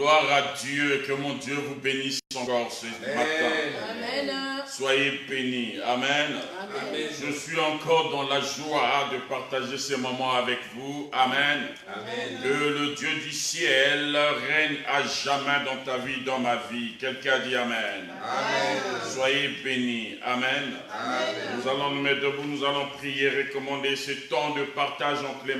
Gloire à Dieu, que mon Dieu vous bénisse encore ce matin. Amen. Soyez bénis. Amen. Amen. Je suis encore dans la joie de partager ces moments avec vous. Amen. Amen. Que le Dieu du ciel règne à jamais dans ta vie, dans ma vie. Quelqu'un dit Amen. Amen. Soyez bénis. Amen. Amen. Nous allons nous mettre debout, nous allons prier, recommander ce temps de partage entre les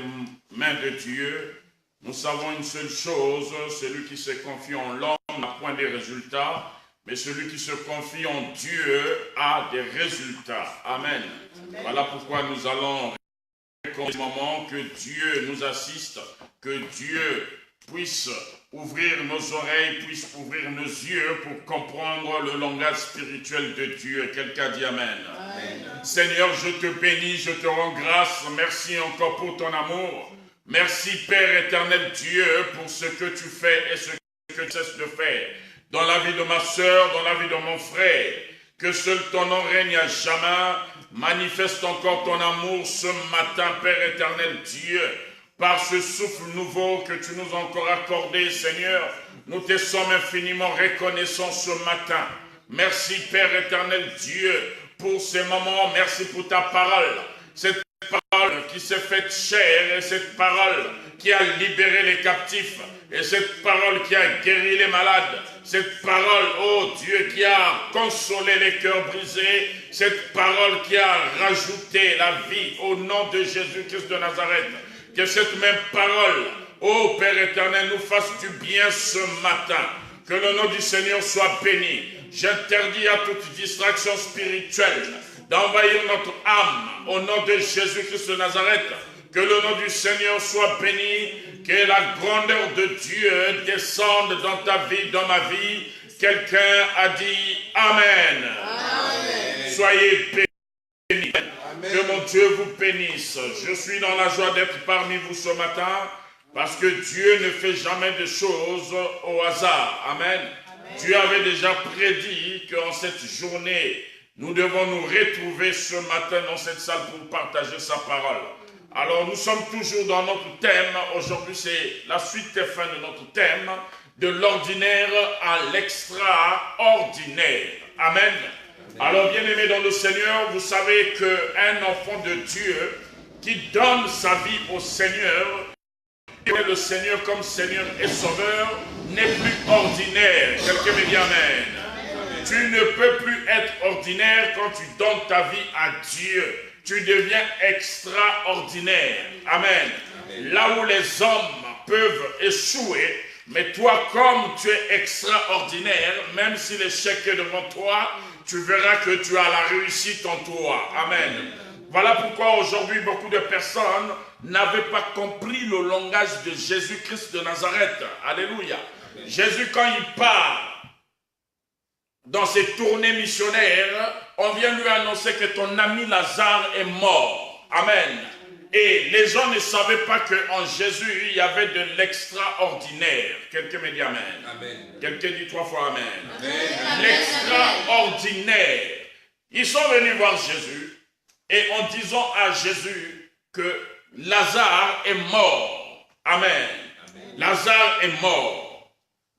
mains de Dieu. Nous savons une seule chose, celui qui se confie en l'homme n'a point de résultats, mais celui qui se confie en Dieu a des résultats. Amen. Amen. Voilà pourquoi nous allons recommander ce moment, que Dieu nous assiste, que Dieu puisse ouvrir nos oreilles, puisse ouvrir nos yeux pour comprendre le langage spirituel de Dieu. Quelqu'un dit Amen. Amen. Seigneur, je te bénis, je te rends grâce. Merci encore pour ton amour. Merci Père éternel Dieu pour ce que tu fais et ce que tu cesses de faire dans la vie de ma soeur, dans la vie de mon frère. Que seul ton nom règne à jamais. Manifeste encore ton amour ce matin, Père éternel Dieu, par ce souffle nouveau que tu nous as encore accordé, Seigneur. Nous te sommes infiniment reconnaissants ce matin. Merci Père éternel Dieu pour ces moments. Merci pour ta parole. Cette parole qui s'est faite chair, et cette parole qui a libéré les captifs, et cette parole qui a guéri les malades, cette parole, oh Dieu, qui a consolé les cœurs brisés, cette parole qui a rajouté la vie au nom de Jésus-Christ de Nazareth. Que cette même parole, oh Père éternel, nous fasse du bien ce matin. Que le nom du Seigneur soit béni. J'interdis à toute distraction spirituelle d'envahir notre âme au nom de Jésus-Christ de Nazareth. Que le nom du Seigneur soit béni, que la grandeur de Dieu descende dans ta vie, dans ma vie. Quelqu'un a dit Amen. Amen. Soyez bénis. Amen. Que mon Dieu vous bénisse. Je suis dans la joie d'être parmi vous ce matin, parce que Dieu ne fait jamais de choses au hasard. Amen. Amen. Dieu avait déjà prédit qu'en cette journée, nous devons nous retrouver ce matin dans cette salle pour partager sa parole. Alors nous sommes toujours dans notre thème. Aujourd'hui c'est la suite et fin de notre thème, de l'ordinaire à l'extraordinaire. Amen. Alors bien-aimés dans le Seigneur, vous savez qu'un enfant de Dieu qui donne sa vie au Seigneur, le Seigneur comme Seigneur et Sauveur, n'est plus ordinaire. Quelqu'un me dit Amen. Tu ne peux plus être ordinaire quand tu donnes ta vie à Dieu. Tu deviens extraordinaire. Amen. Amen. Là où les hommes peuvent échouer, mais toi, comme tu es extraordinaire, même si l'échec est devant toi, tu verras que tu as la réussite en toi. Amen. Voilà pourquoi aujourd'hui, beaucoup de personnes n'avaient pas compris le langage de Jésus-Christ de Nazareth. Alléluia. Amen. Jésus, quand il part dans ses tournées missionnaires, on vient lui annoncer que ton ami Lazare est mort. Amen. Et les gens ne savaient pas qu'en Jésus, il y avait de l'extraordinaire. Quelqu'un me dit Amen. Amen. Quelqu'un dit 3 fois Amen. Amen. L'extraordinaire. Ils sont venus voir Jésus et en disant à Jésus que Lazare est mort. Amen. Amen. Lazare est mort.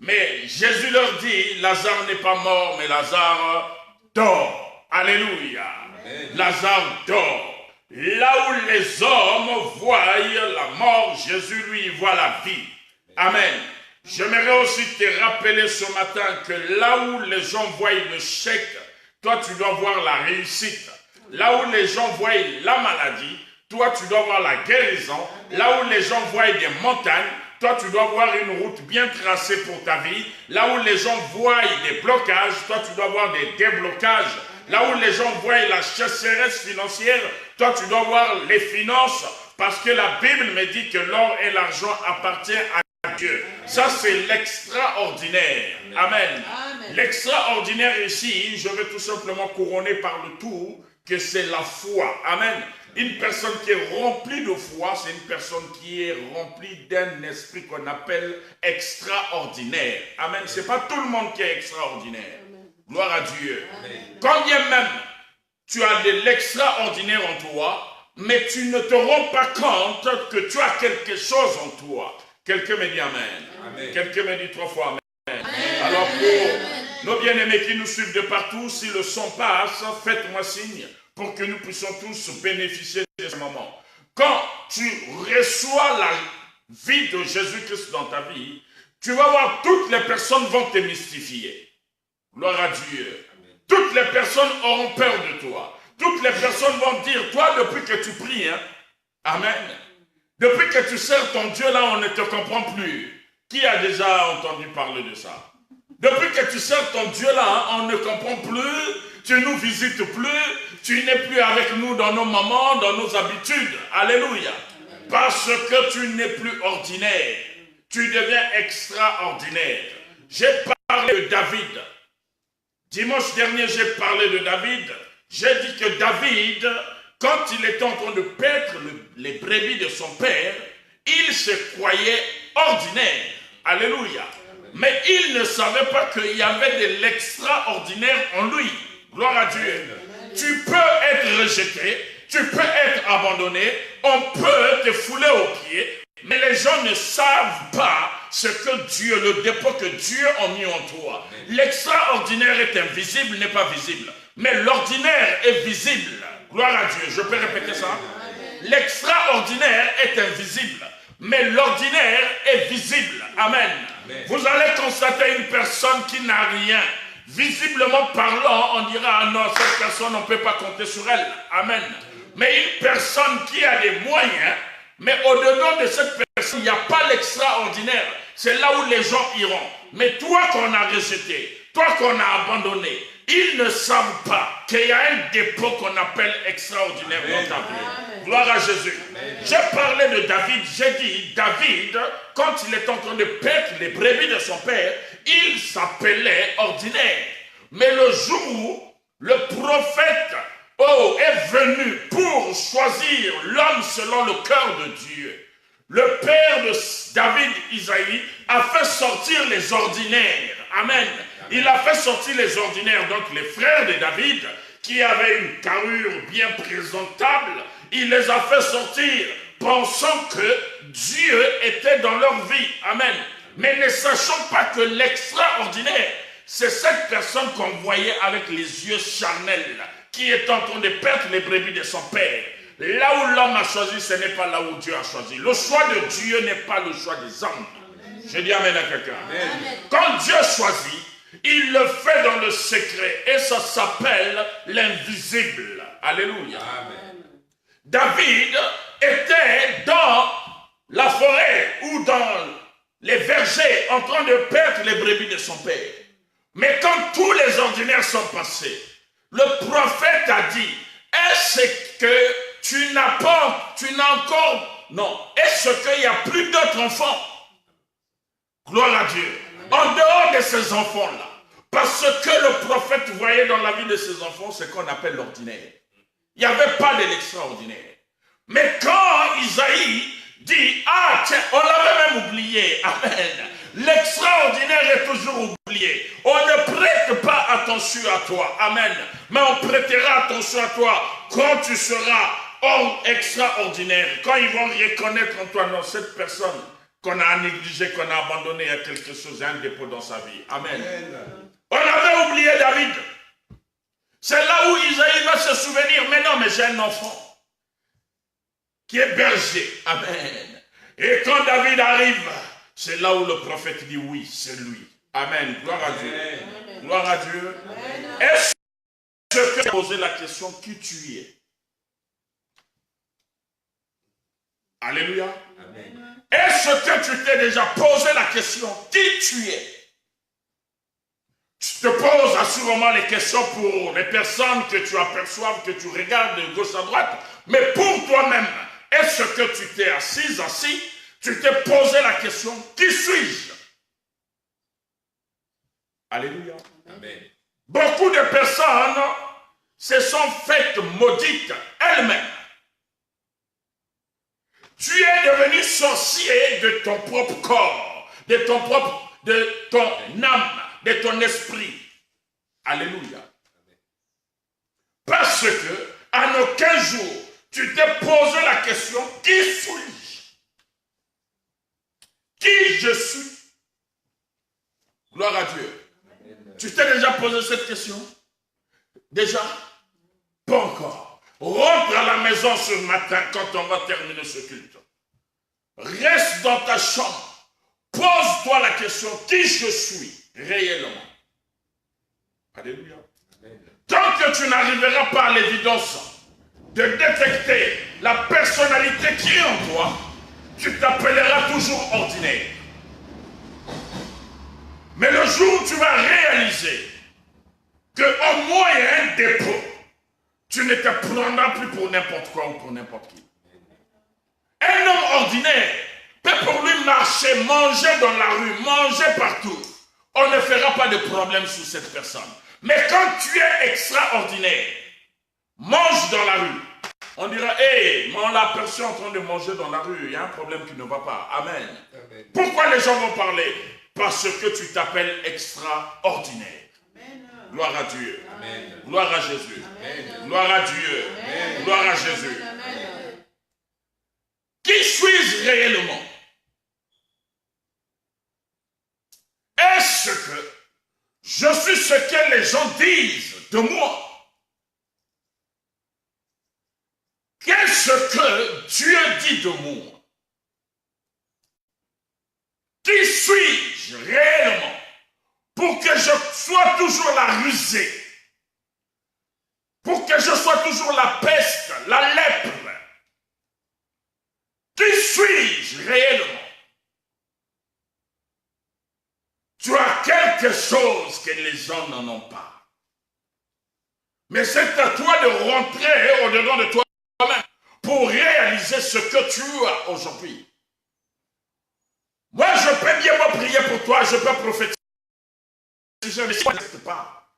Mais Jésus leur dit, Lazare n'est pas mort, mais Lazare dort. Alléluia. Amen. Lazare dort. Là où les hommes voient la mort, Jésus, lui, voit la vie. Amen. J'aimerais aussi te rappeler ce matin que là où les gens voient le chèque, toi, tu dois voir la réussite. Là où les gens voient la maladie, toi, tu dois voir la guérison. Là où les gens voient des montagnes, toi, tu dois voir une route bien tracée pour ta vie. Là où les gens voient des blocages, toi, tu dois voir des déblocages. Là où les gens voient la chasseresse financière, toi, tu dois voir les finances, parce que la Bible me dit que l'or et l'argent appartiennent à Dieu. Ça, c'est l'extraordinaire. Amen. Amen. L'extraordinaire ici, je vais tout simplement couronner par le tout, que c'est la foi. Amen. Une personne qui est remplie de foi, c'est une personne qui est remplie d'un esprit qu'on appelle extraordinaire. Amen. Ce n'est pas tout le monde qui est extraordinaire. Amen. Gloire à Dieu. Amen. Quand bien même tu as de l'extraordinaire en toi, mais tu ne te rends pas compte que tu as quelque chose en toi. Quelqu'un me dit Amen. Amen. Quelqu'un me dit 3 fois Amen. Alors pour nos bien-aimés qui nous suivent de partout, si le son passe, faites-moi signe pour que nous puissions tous bénéficier de ce moment. Quand tu reçois la vie de Jésus-Christ dans ta vie, tu vas voir toutes les personnes vont te mystifier. Gloire à Dieu. Toutes les personnes auront peur de toi. Toutes les personnes vont dire, toi depuis que tu pries, hein, Amen. Depuis que tu sers ton Dieu là, on ne te comprend plus. Qui a déjà entendu parler de ça? Depuis que tu sers ton Dieu là, hein, on ne comprend plus, tu ne nous visites plus, tu n'es plus avec nous dans nos moments, dans nos habitudes. Alléluia. Parce que tu n'es plus ordinaire. Tu deviens extraordinaire. J'ai parlé de David. Dimanche dernier, j'ai parlé de David. J'ai dit que David, quand il était en train de paître les brebis de son père, il se croyait ordinaire. Alléluia. Mais il ne savait pas qu'il y avait de l'extraordinaire en lui. Gloire à Dieu. Tu peux être rejeté, tu peux être abandonné, on peut te fouler aux pieds, mais les gens ne savent pas ce que Dieu, le dépôt que Dieu a mis en toi. L'extraordinaire est invisible, n'est pas visible. Mais l'ordinaire est visible. Gloire à Dieu. Je peux répéter ça? L'extraordinaire est invisible, mais l'ordinaire est visible. Amen. Vous allez constater une personne qui n'a rien. Visiblement parlant, on dira, ah non, cette personne, on ne peut pas compter sur elle. Amen. Mais une personne qui a des moyens, mais au-dedans de cette personne, il n'y a pas l'extraordinaire. C'est là où les gens iront. Mais toi qu'on a rejeté, toi qu'on a abandonné, ils ne savent pas qu'il y a un dépôt qu'on appelle extraordinaire dans ta vie. Gloire à Jésus. J'ai parlé de David, j'ai dit, David, quand il est en train de paître les brebis de son père, il s'appelait ordinaire. Mais le jour où le prophète est venu pour choisir l'homme selon le cœur de Dieu, le père de David, Isaïe, a fait sortir les ordinaires. Amen. Il a fait sortir les ordinaires, donc les frères de David, qui avaient une carrure bien présentable, il les a fait sortir, pensant que Dieu était dans leur vie. Amen. Mais ne sachant pas que l'extraordinaire, c'est cette personne qu'on voyait avec les yeux charnels, qui est en train de perdre les brebis de son père. Là où l'homme a choisi, ce n'est pas là où Dieu a choisi. Le choix de Dieu n'est pas le choix des hommes. Je dis amen à quelqu'un. Quand Dieu choisit, il le fait dans le secret et ça s'appelle l'invisible. Alléluia. Amen. David était dans la forêt ou dans les vergers en train de perdre les brebis de son père. Mais quand tous les ordinaires sont passés, le prophète a dit, est-ce que tu n'as encore, non, est-ce qu'il n'y a plus d'autres enfants? Gloire à Dieu. En dehors de ces enfants-là, parce que le prophète voyait dans la vie de ses enfants ce qu'on appelle l'ordinaire. Il n'y avait pas de l'extraordinaire. Mais quand Isaïe dit, ah tiens, on l'avait même oublié, amen. L'extraordinaire est toujours oublié. On ne prête pas attention à toi, amen. Mais on prêtera attention à toi quand tu seras extraordinaire. Quand ils vont reconnaître en toi, non, cette personne qu'on a négligée, qu'on a abandonnée, il y a quelque chose, un dépôt dans sa vie. Amen. On avait oublié David. C'est là où Isaïe va se souvenir, mais non, mais j'ai un enfant qui est berger. Amen. Et quand David arrive, c'est là où le prophète dit oui, c'est lui. Amen. Gloire à Dieu. Gloire à Dieu. Est-ce que tu as posé la question qui tu es? Alléluia. Amen. Est-ce que tu t'es déjà posé la question qui tu es? Tu te poses assurément les questions pour les personnes que tu aperçoives, que tu regardes de gauche à droite, mais pour toi-même, est-ce que tu t'es assis, tu t'es posé la question, qui suis-je? Alléluia. Amen. Beaucoup de personnes se sont faites maudites elles-mêmes. Tu es devenu sorcier de ton propre corps, de ton âme, de ton esprit. Alléluia. Parce que, en aucun jour, tu t'es posé la question, qui suis-je? Qui je suis? Gloire à Dieu. Tu t'es déjà posé cette question? Déjà? Pas encore. Rentre à la maison ce matin quand on va terminer ce culte. Reste dans ta chambre. Pose-toi la question, qui je suis réellement? Alléluia. Tant que tu n'arriveras pas à l'évidence de détecter la personnalité qui est en toi, tu t'appelleras toujours ordinaire. Mais le jour où tu vas réaliser qu'au moins il y a un dépôt, tu ne te prendras plus pour n'importe quoi ou pour n'importe qui. Un homme ordinaire peut pour lui marcher, manger dans la rue, manger partout. On ne fera pas de problème sur cette personne. Mais quand tu es extraordinaire, mange dans la rue, on dira, hé, hey, on l'a aperçu en train de manger dans la rue, il y a un problème qui ne va pas. Amen. Amen. Pourquoi les gens vont parler? Parce que tu t'appelles extraordinaire. Amen. Gloire à Dieu. Amen. Gloire à Jésus. Amen. Gloire à Dieu. Amen. Gloire à Jésus. Amen. Qui suis-je réellement? Est-ce que je suis ce que les gens disent de moi? Qu'est-ce que Dieu dit de moi? Qui suis-je réellement pour que je sois toujours la rusée? Pour que je sois toujours la peste, la lèpre? Qui suis-je réellement? Tu as quelque chose que les gens n'en ont pas. Mais c'est à toi de rentrer au-dedans de toi-même pour réaliser ce que tu as aujourd'hui. Moi, je peux bien me prier pour toi, je peux prophétiser, je ne sais pas.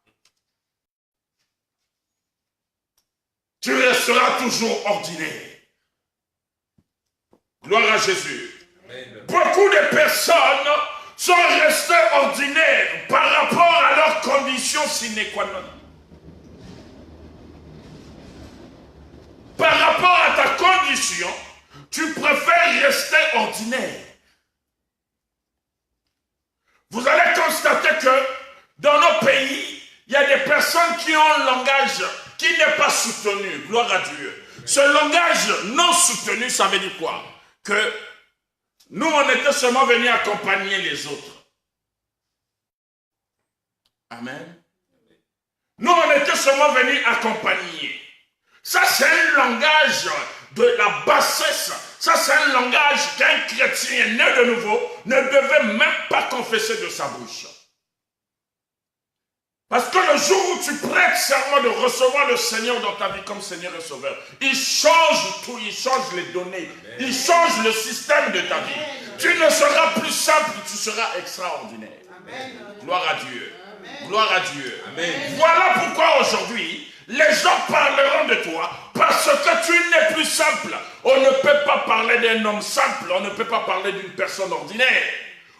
Tu resteras toujours ordinaire. Gloire à Jésus. Amen. Beaucoup de personnes sont restées ordinaires par rapport à leurs conditions sine qua non. Par rapport à ta condition, tu préfères rester ordinaire. Vous allez constater que dans nos pays, il y a des personnes qui ont un langage qui n'est pas soutenu. Gloire à Dieu. Ce langage non soutenu, ça veut dire quoi? Que nous, on était seulement venus accompagner les autres. Amen. Nous, on était seulement venus accompagner. Ça, c'est un langage de la bassesse. Ça, c'est un langage qu'un chrétien né de nouveau ne devait même pas confesser de sa bouche. Parce que le jour où tu prêtes serment de recevoir le Seigneur dans ta vie comme Seigneur et Sauveur, il change tout, il change les données, il change le système de ta vie. Tu ne seras plus simple, tu seras extraordinaire. Gloire à Dieu. Gloire à Dieu. Amen. Voilà pourquoi aujourd'hui, les gens parleront de toi parce que tu n'es plus simple. On ne peut pas parler d'un homme simple, on ne peut pas parler d'une personne ordinaire.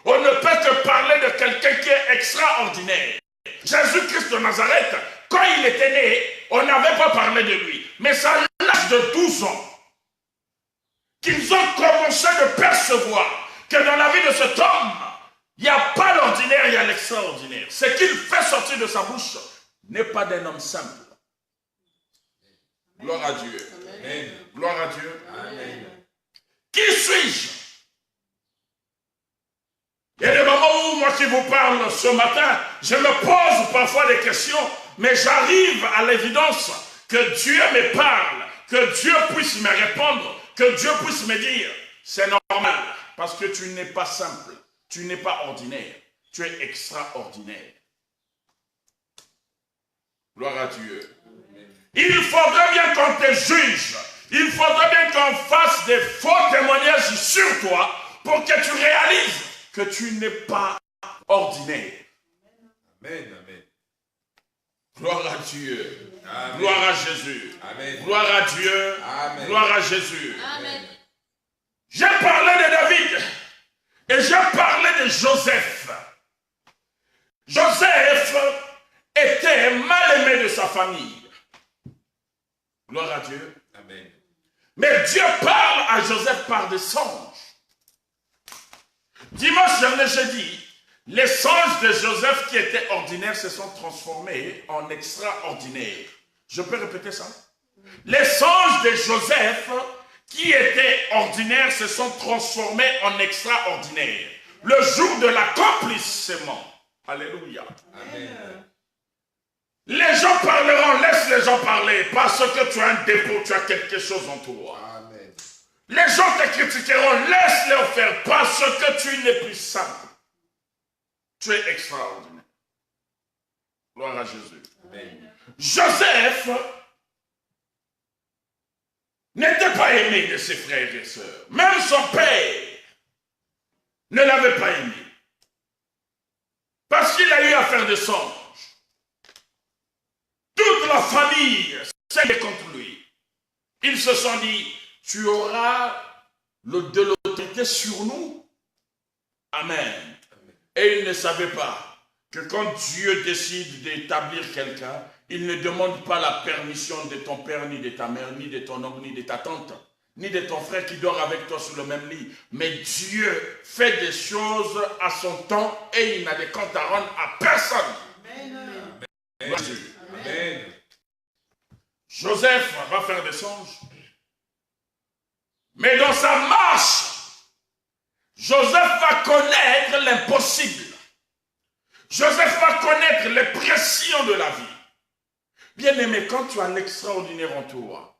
On ne peut que parler de quelqu'un qui est extraordinaire. Jésus-Christ de Nazareth, quand il était né, on n'avait pas parlé de lui. Mais c'est à l'âge de 12 ans qu'ils ont commencé de percevoir que dans la vie de cet homme, il n'y a pas l'ordinaire, il y a l'extraordinaire. Ce qu'il fait sortir de sa bouche n'est pas d'un homme simple. Gloire à Dieu. Amen. Gloire à Dieu. Amen. Qui suis-je? Il y a des moments où moi qui vous parle ce matin, je me pose parfois des questions, mais j'arrive à l'évidence que Dieu me parle, que Dieu puisse me répondre, que Dieu puisse me dire, c'est normal, parce que tu n'es pas simple, tu n'es pas ordinaire, tu es extraordinaire. Gloire à Dieu. Il faudrait bien qu'on te juge, il faudrait bien qu'on fasse des faux témoignages sur toi pour que tu réalises que tu n'es pas ordinaire. Amen, amen. Gloire à Dieu. Amen. Gloire à Jésus. Amen. Gloire à Dieu. Amen. Gloire à Jésus. Amen. J'ai parlé de David et j'ai parlé de Joseph. Joseph était mal aimé de sa famille. Gloire à Dieu. Amen. Mais Dieu parle à Joseph par des songes. Dimanche dernier, j'ai dit Les songes de Joseph qui étaient ordinaires se sont transformés en extraordinaires. Je peux répéter ça? Les songes de Joseph qui étaient ordinaires se sont transformés en extraordinaires. Le jour de l'accomplissement. Alléluia. Amen. Les gens parleront, laisse les gens parler, parce que tu as un dépôt, tu as quelque chose en toi. Amen. Les gens te critiqueront, laisse-les faire, parce que tu n'es plus simple. Tu es extraordinaire. Gloire à Jésus. Amen. Joseph n'était pas aimé de ses frères et sœurs. Même son père ne l'avait pas aimé. Parce qu'il a eu à faire des songes. Toute la famille s'est contre lui. Ils se sont dit, tu auras de l'autorité sur nous. Amen. Et ils ne savaient pas que quand Dieu décide d'établir quelqu'un, il ne demande pas la permission de ton père, ni de ta mère, ni de ton oncle, ni de ta tante, ni de ton frère qui dort avec toi sur le même lit. Mais Dieu fait des choses à son temps et il n'a de compte à rendre à personne. Amen. Amen. Joseph va faire des songes. Mais dans sa marche, Joseph va connaître l'impossible. Joseph va connaître les pressions de la vie. Bien-aimé, quand tu as l'extraordinaire en toi,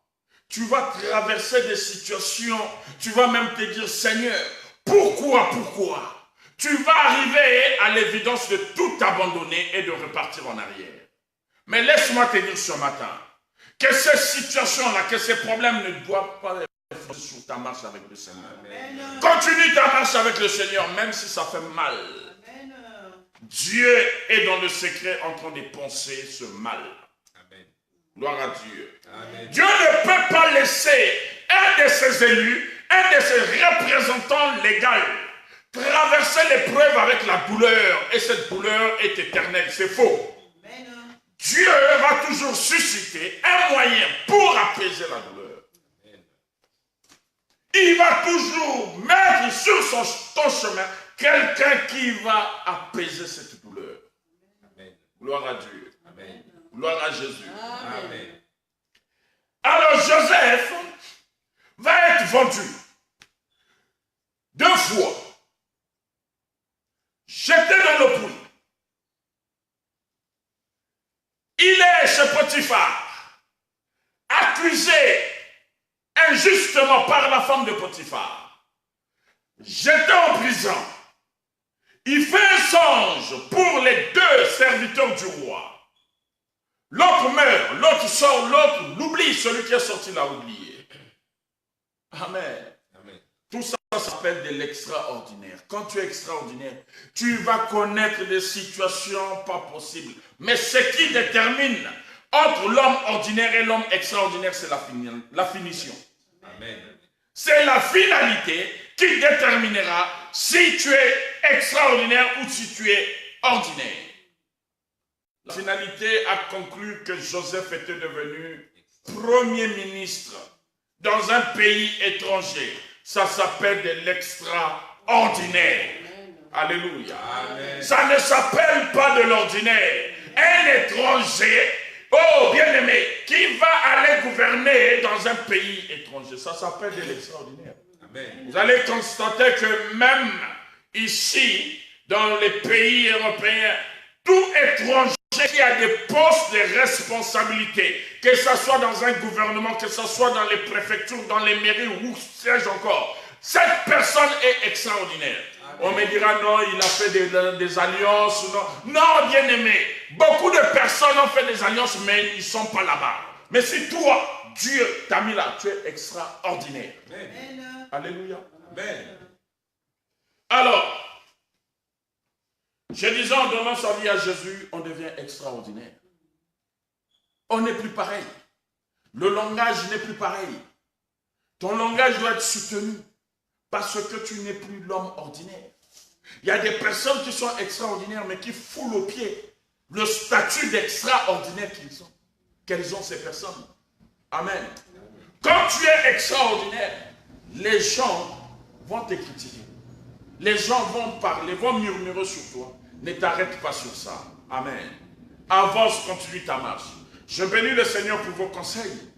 tu vas traverser des situations, tu vas même te dire, Seigneur, pourquoi? Tu vas arriver à l'évidence de tout abandonner et de repartir en arrière. Mais laisse-moi te dire ce matin, que ces situations-là, que ces problèmes ne doivent pas être sur ta marche avec le Seigneur. Amen. Continue ta marche avec le Seigneur, même si ça fait mal. Amen. Dieu est dans le secret en train de penser ce mal. Amen. Gloire à Dieu. Amen. Dieu ne peut pas laisser un de ses élus, un de ses représentants légaux, traverser l'épreuve avec la douleur. Et cette douleur est éternelle. C'est faux. Amen. Dieu va toujours susciter un moyen pour apaiser la douleur. Amen. Il va toujours mettre sur ton chemin quelqu'un qui va apaiser cette douleur. Amen. Gloire à Dieu. Amen. Gloire à Jésus. Amen. Alors Joseph va être vendu 2 fois, jeté dans le puits. Il est chez Potiphar, accusé injustement par la femme de Potiphar, jeté en prison. Il fait un songe pour les 2 serviteurs du roi. L'autre meurt, l'autre sort, l'autre l'oublie, celui qui est sorti l'a oublié. Amen. Amen. Tout ça s'appelle de l'extraordinaire. Quand tu es extraordinaire, tu vas connaître des situations pas possibles. Mais ce qui détermine entre l'homme ordinaire et l'homme extraordinaire, c'est la finition. Amen. C'est la finalité qui déterminera si tu es extraordinaire ou si tu es ordinaire. La finalité a conclu que Joseph était devenu premier ministre dans un pays étranger. Ça s'appelle de l'extraordinaire. Alléluia. Amen. Ça ne s'appelle pas de l'ordinaire. Un étranger, oh bien-aimé, qui va aller gouverner dans un pays étranger. Ça s'appelle de l'extraordinaire. Amen. Vous allez constater que même ici, dans les pays européens, tout étranger qui a des postes de responsabilité, que ce soit dans un gouvernement, que ce soit dans les préfectures, dans les mairies, où sais-je encore, cette personne est extraordinaire. Amen. On me dira non, il a fait des alliances. Non, bien aimé, beaucoup de personnes ont fait des alliances, mais ils ne sont pas là-bas. Mais si toi, Dieu t'a mis là, tu es extraordinaire. Amen. Alléluia. Amen. Alors, je disais, en donnant sa vie à Jésus, on devient extraordinaire. On n'est plus pareil. Le langage n'est plus pareil. Ton langage doit être soutenu parce que tu n'es plus l'homme ordinaire. Il y a des personnes qui sont extraordinaires mais qui foulent aux pieds le statut d'extraordinaire qu'elles ont ces personnes. Amen. Quand tu es extraordinaire, les gens vont te critiquer. Les gens vont parler, vont murmurer sur toi. Ne t'arrête pas sur ça. Amen. Avance, continue ta marche. Je bénis le Seigneur pour vos conseils.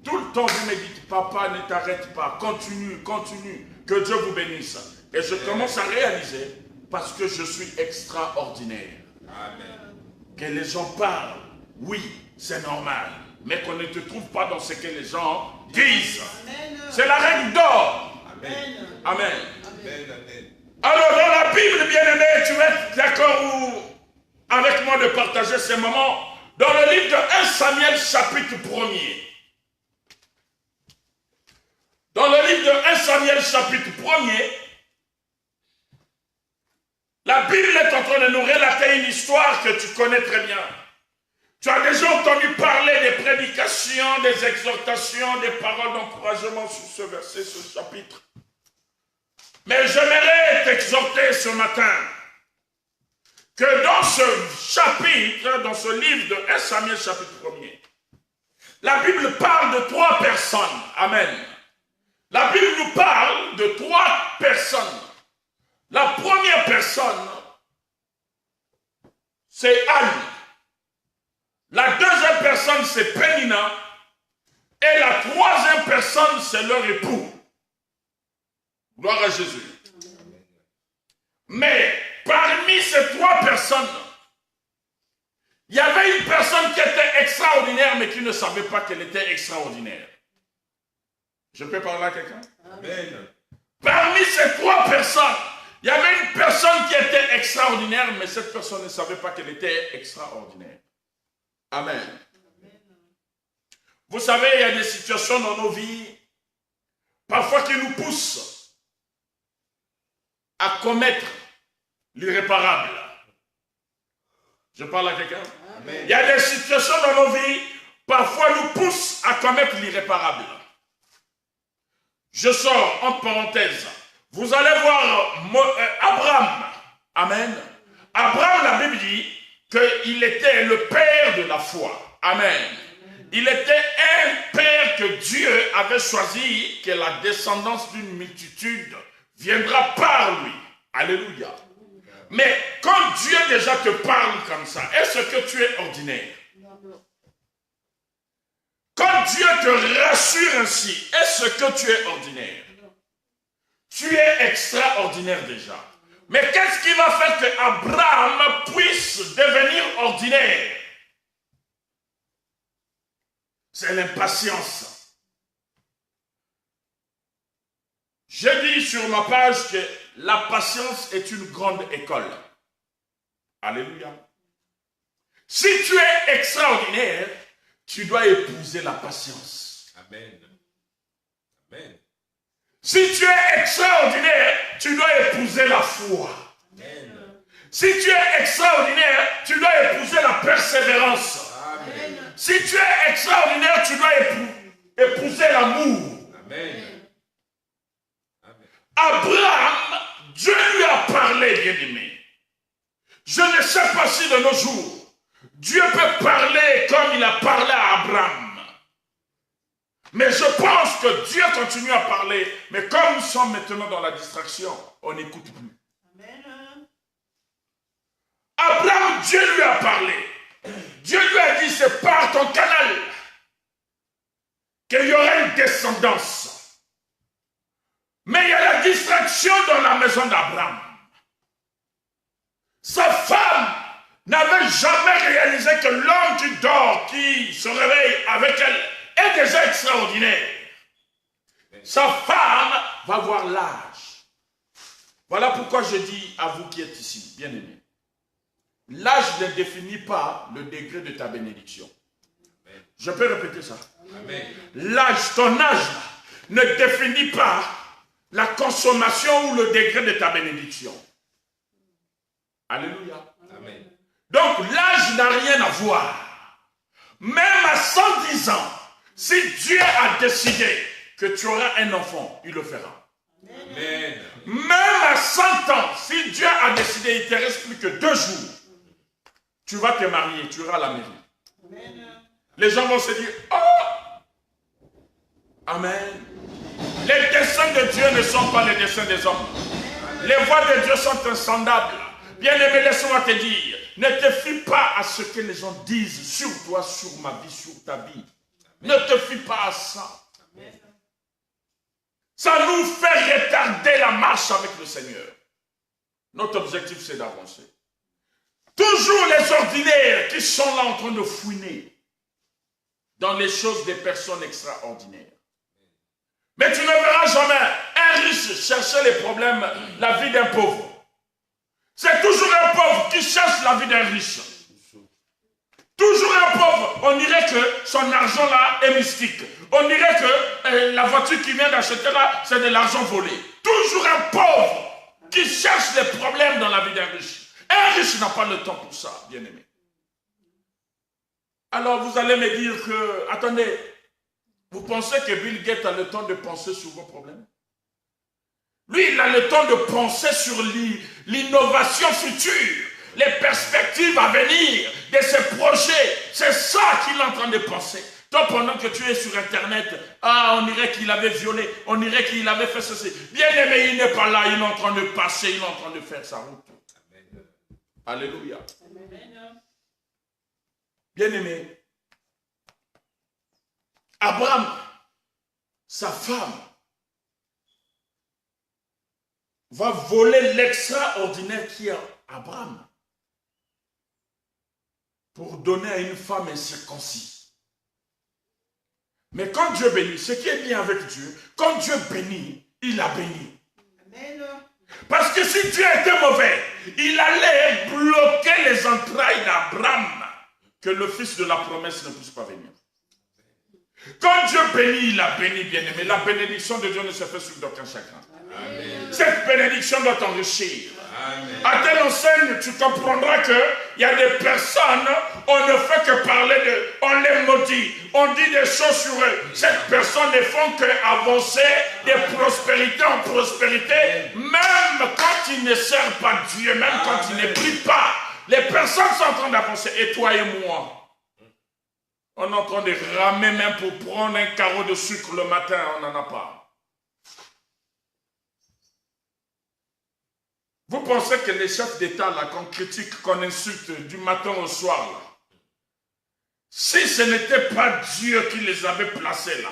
Tout le temps, vous me dites, papa, ne t'arrête pas. Continue, continue. Que Dieu vous bénisse. Et je commence à réaliser, parce que je suis extraordinaire. Amen. Que les gens parlent, oui, c'est normal. Mais qu'on ne te trouve pas dans ce que les gens disent. C'est la règle d'or. Amen. Amen. Amen. Alors, dans la Bible, bien-aimé, tu vas être d'accord avec moi de partager ces moments dans le livre de 1 Samuel, chapitre 1er. Dans le livre de 1 Samuel, chapitre 1er, la Bible est en train de nous relater une histoire que tu connais très bien. Tu as déjà entendu parler des prédications, des exhortations, des paroles d'encouragement sur ce verset, ce chapitre. Mais j'aimerais t'exhorter ce matin que dans ce chapitre, dans ce livre de 1 Samuel chapitre 1er, la Bible parle de 3 personnes. Amen. La Bible nous parle de 3 personnes. La première personne, c'est Anne. La deuxième personne, c'est Pénina. Et la troisième personne, c'est leur époux. Gloire à Jésus. Mais parmi ces 3 personnes, il y avait une personne qui était extraordinaire, mais qui ne savait pas qu'elle était extraordinaire. Je peux parler à quelqu'un? Amen. Parmi ces 3 personnes, il y avait une personne qui était extraordinaire, mais cette personne ne savait pas qu'elle était extraordinaire. Amen. Amen. Vous savez, il y a des situations dans nos vies, parfois qui nous poussent à commettre l'irréparable. Je parle à quelqu'un? Il y a des situations dans nos vies, parfois nous poussent à commettre l'irréparable. Je sors entre parenthèses. Vous allez voir Abraham. Amen. Abraham, la Bible dit qu'il était le père de la foi. Amen. Il était un père que Dieu avait choisi, que la descendance d'une multitude viendra par lui. Alléluia. Mais quand Dieu déjà te parle comme ça, est-ce que tu es ordinaire? Quand Dieu te rassure ainsi, est-ce que tu es ordinaire? Tu es extraordinaire déjà. Mais qu'est-ce qui va faire que Abraham puisse devenir ordinaire? C'est l'impatience. J'ai dit sur ma page que la patience est une grande école. Alléluia. Si tu es extraordinaire, tu dois épouser la patience. Amen. Amen. Si tu es extraordinaire, tu dois épouser la foi. Amen. Si tu es extraordinaire, tu dois épouser la persévérance. Amen. Si tu es extraordinaire, tu dois épouser l'amour. Amen. Abraham, Dieu lui a parlé, bien-aimé. Je ne sais pas si de nos jours, Dieu peut parler comme il a parlé à Abraham. Mais je pense que Dieu continue à parler. Mais comme nous sommes maintenant dans la distraction, on n'écoute plus. Amen. Abraham, Dieu lui a parlé. Dieu lui a dit, c'est par ton canal qu'il y aura une descendance. Mais il y a la distraction dans la maison d'Abraham. Sa femme n'avait jamais réalisé que l'homme qui dort, qui se réveille avec elle, est déjà extraordinaire. Sa femme va voir l'âge. Voilà pourquoi je dis à vous qui êtes ici, bien-aimés, l'âge ne définit pas le degré de ta bénédiction. Je peux répéter ça. L'âge, ton âge ne définit pas la consommation ou le degré de ta bénédiction. Alléluia. Amen. Donc l'âge n'a rien à voir. Même à 110 ans, si Dieu a décidé que tu auras un enfant, il le fera. Amen. Même à 100 ans, si Dieu a décidé, il ne te reste plus que 2 jours, tu vas te marier, tu auras la mairie. Amen. Les gens vont se dire, oh! Amen. Les desseins de Dieu ne sont pas les desseins des hommes. Les voies de Dieu sont insondables. Bien-aimé, laisse-moi te dire, ne te fie pas à ce que les gens disent sur toi, sur ma vie, sur ta vie. Ne te fie pas à ça. Ça nous fait retarder la marche avec le Seigneur. Notre objectif, c'est d'avancer. Toujours les ordinaires qui sont là en train de fouiner dans les choses des personnes extraordinaires. Mais tu ne verras jamais un riche chercher les problèmes, la vie d'un pauvre. C'est toujours un pauvre qui cherche la vie d'un riche. Toujours un pauvre, on dirait que son argent là est mystique. On dirait que la voiture qu'il vient d'acheter là, c'est de l'argent volé. Toujours un pauvre qui cherche les problèmes dans la vie d'un riche. Un riche n'a pas le temps pour ça, bien-aimé. Alors vous allez me dire que, attendez, vous pensez que Bill Gates a le temps de penser sur vos problèmes? Lui, il a le temps de penser sur l'innovation future, les perspectives à venir de ses projets. C'est ça qu'il est en train de penser. Toi, pendant que tu es sur Internet, on dirait qu'il avait violé, on dirait qu'il avait fait ceci. Bien aimé, il n'est pas là, il est en train de passer, il est en train de faire sa route. Amen. Alléluia. Amen. Bien aimé, Abraham, sa femme, va voler l'extraordinaire qui est Abraham pour donner à une femme incirconcis. Mais quand Dieu bénit, ce qui est bien avec Dieu, quand Dieu bénit, il a béni. Amen. Parce que si Dieu était mauvais, il allait bloquer les entrailles d'Abraham, que le fils de la promesse ne puisse pas venir. Quand Dieu bénit, il a béni, bien-aimé. La bénédiction de Dieu ne se fait sur d'aucun chagrin. Amen. Cette bénédiction doit t'enrichir. À telle enseigne, tu comprendras qu'il y a des personnes, on ne fait que parler de, on les maudit, on dit des choses sur eux. Ces personnes ne font qu'avancer de prospérité en prospérité, même quand ils ne servent pas Dieu, même quand ils ne prient pas. Les personnes sont en train d'avancer, et toi et moi. On est en train de ramer même pour prendre un carreau de sucre le matin, on n'en a pas. Vous pensez que les chefs d'État, là, qu'on critique, qu'on insulte du matin au soir, là, si ce n'était pas Dieu qui les avait placés là,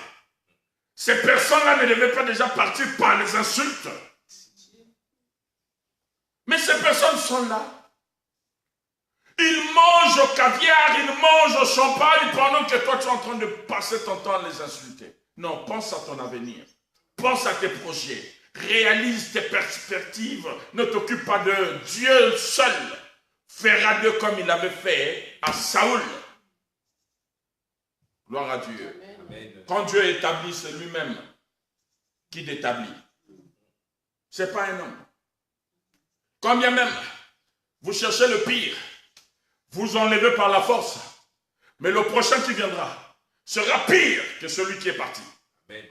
ces personnes-là ne devaient pas déjà partir par les insultes. Mais ces personnes sont là. Ils mangent au caviar, ils mangent au champagne pendant que toi tu es en train de passer ton temps à les insulter. Non, pense à ton avenir. Pense à tes projets. Réalise tes perspectives. Ne t'occupe pas de Dieu seul. Fera d'eux comme il avait fait à Saoul. Gloire à Dieu. Amen. Quand Dieu établit, c'est lui-même qui l'établit. Ce n'est pas un homme. Quand bien même vous cherchez le pire, vous enlevez par la force, mais le prochain qui viendra sera pire que celui qui est parti. Amen.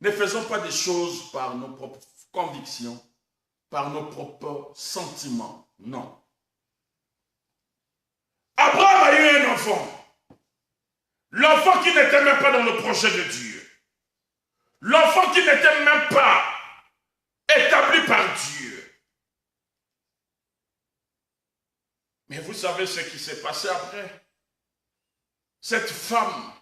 Ne faisons pas des choses par nos propres convictions, par nos propres sentiments. Non. Abraham a eu un enfant. L'enfant qui n'était même pas dans le projet de Dieu. L'enfant qui n'était même pas établi par Dieu. Mais vous savez ce qui s'est passé après? Cette femme,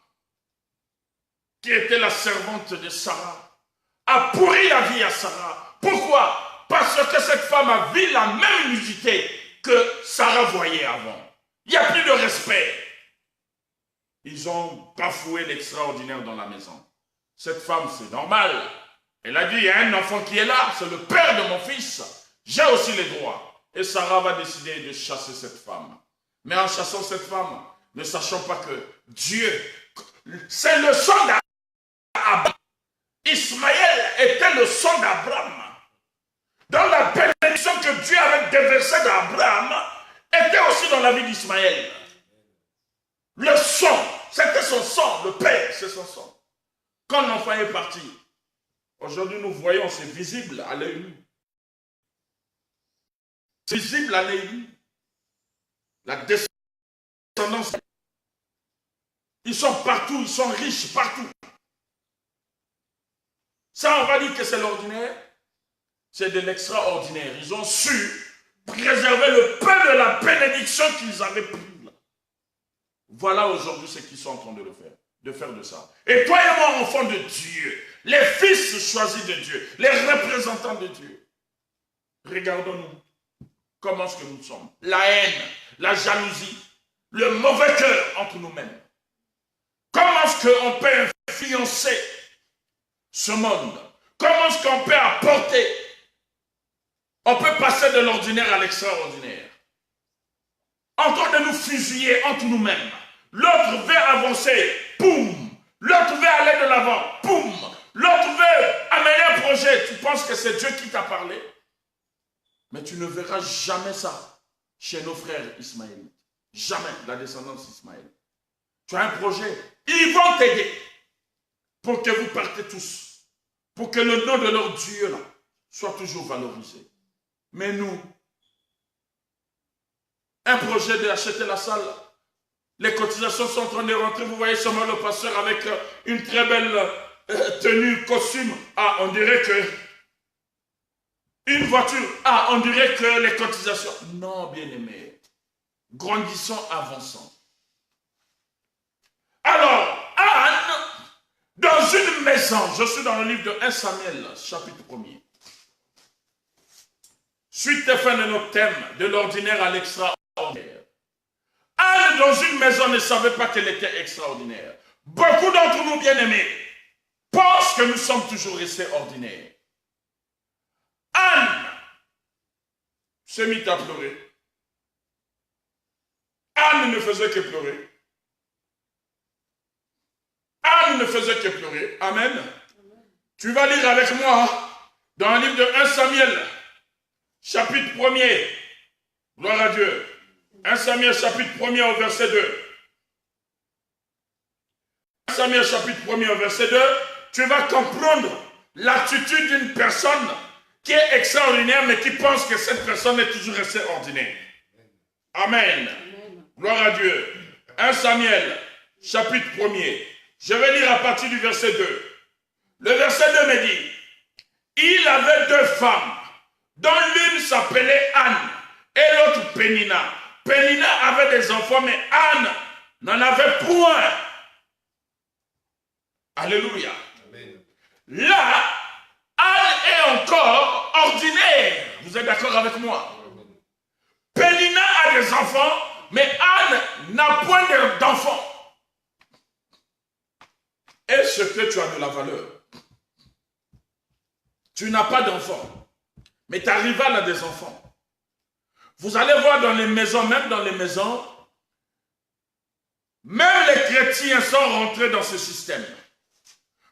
qui était la servante de Sarah, a pourri la vie à Sarah. Pourquoi? Parce que cette femme a vu la même nudité que Sarah voyait avant. Il n'y a plus de respect. Ils ont bafoué l'extraordinaire dans la maison. Cette femme, c'est normal. Elle a dit, il y a un enfant qui est là, c'est le père de mon fils. J'ai aussi les droits. Et Sarah va décider de chasser cette femme. Mais en chassant cette femme, ne sachant pas que Dieu, c'est le sang d'Abraham. Ismaël était le sang d'Abraham. Dans la bénédiction que Dieu avait déversée d'Abraham, était aussi dans la vie d'Ismaël. Le sang, c'était son sang, le père, c'est son sang. Quand l'enfant est parti, aujourd'hui nous voyons, c'est visible à l'œil nu. C'est visible à l'œil nu. La descendance. Ils sont partout, ils sont riches partout. Ça, on va dire que c'est l'ordinaire. c'est de l'extraordinaire. Ils ont su préserver le peu de la bénédiction qu'ils avaient pris. Voilà aujourd'hui ce qu'ils sont en train de le faire. De faire de ça. Et toi et moi, enfants de Dieu, les fils choisis de Dieu, les représentants de Dieu, regardons-nous comment est-ce que nous sommes. La haine, la jalousie, le mauvais cœur entre nous-mêmes. Comment est-ce qu'on peut influencer ce monde? Comment est-ce qu'on peut apporter? On peut passer de l'ordinaire à l'extraordinaire. En train de nous fusiller entre nous-mêmes. L'autre veut avancer, boum. L'autre veut aller de l'avant, boum. L'autre veut amener un projet. Tu penses que c'est Dieu qui t'a parlé? Mais tu ne verras jamais ça chez nos frères ismaélites. Jamais, la descendance d'Ismaël. Tu as un projet. Ils vont t'aider pour que vous partez tous. Pour que le nom de leur Dieu là soit toujours valorisé. Mais nous, un projet d'acheter la salle, les cotisations sont en train de rentrer. Vous voyez seulement le pasteur avec une très belle tenue, costume. Ah, on dirait que une voiture. Ah, on dirait que les cotisations. Non, bien-aimés. Grandissons, avançons. Alors, Anne, dans une maison, je suis dans le livre de 1 Samuel, chapitre 1er. Suite et fin de notre thème, de l'ordinaire à l'extraordinaire. Anne, dans une maison, ne savait pas qu'elle était extraordinaire. Beaucoup d'entre nous, bien-aimés, pensent que nous sommes toujours restés ordinaires. Anne s'est mise à pleurer. Anne ne faisait que pleurer. Anne ne faisait que pleurer. Amen. Tu vas lire avec moi dans le livre de 1 Samuel, chapitre 1er. Gloire à Dieu. 1 Samuel, chapitre 1er au verset 2. 1 Samuel, chapitre 1er au verset 2. Tu vas comprendre l'attitude d'une personne qui est extraordinaire, mais qui pense que cette personne est toujours restée ordinaire. Amen. Gloire à Dieu. 1 Samuel, chapitre 1er. Je vais lire à partir du verset 2. Le verset 2 me dit, il avait deux femmes, dont l'une s'appelait Anne et l'autre Pénina. Pénina avait des enfants, mais Anne n'en avait point. Alléluia. Amen. Là, Anne est encore ordinaire. Vous êtes d'accord avec moi? Pénina a des enfants, mais Anne n'a point d'enfants. Est-ce que tu as de la valeur? Tu n'as pas d'enfants, mais ta rivale a des enfants. Vous allez voir dans les maisons, même dans les maisons, même les chrétiens sont rentrés dans ce système.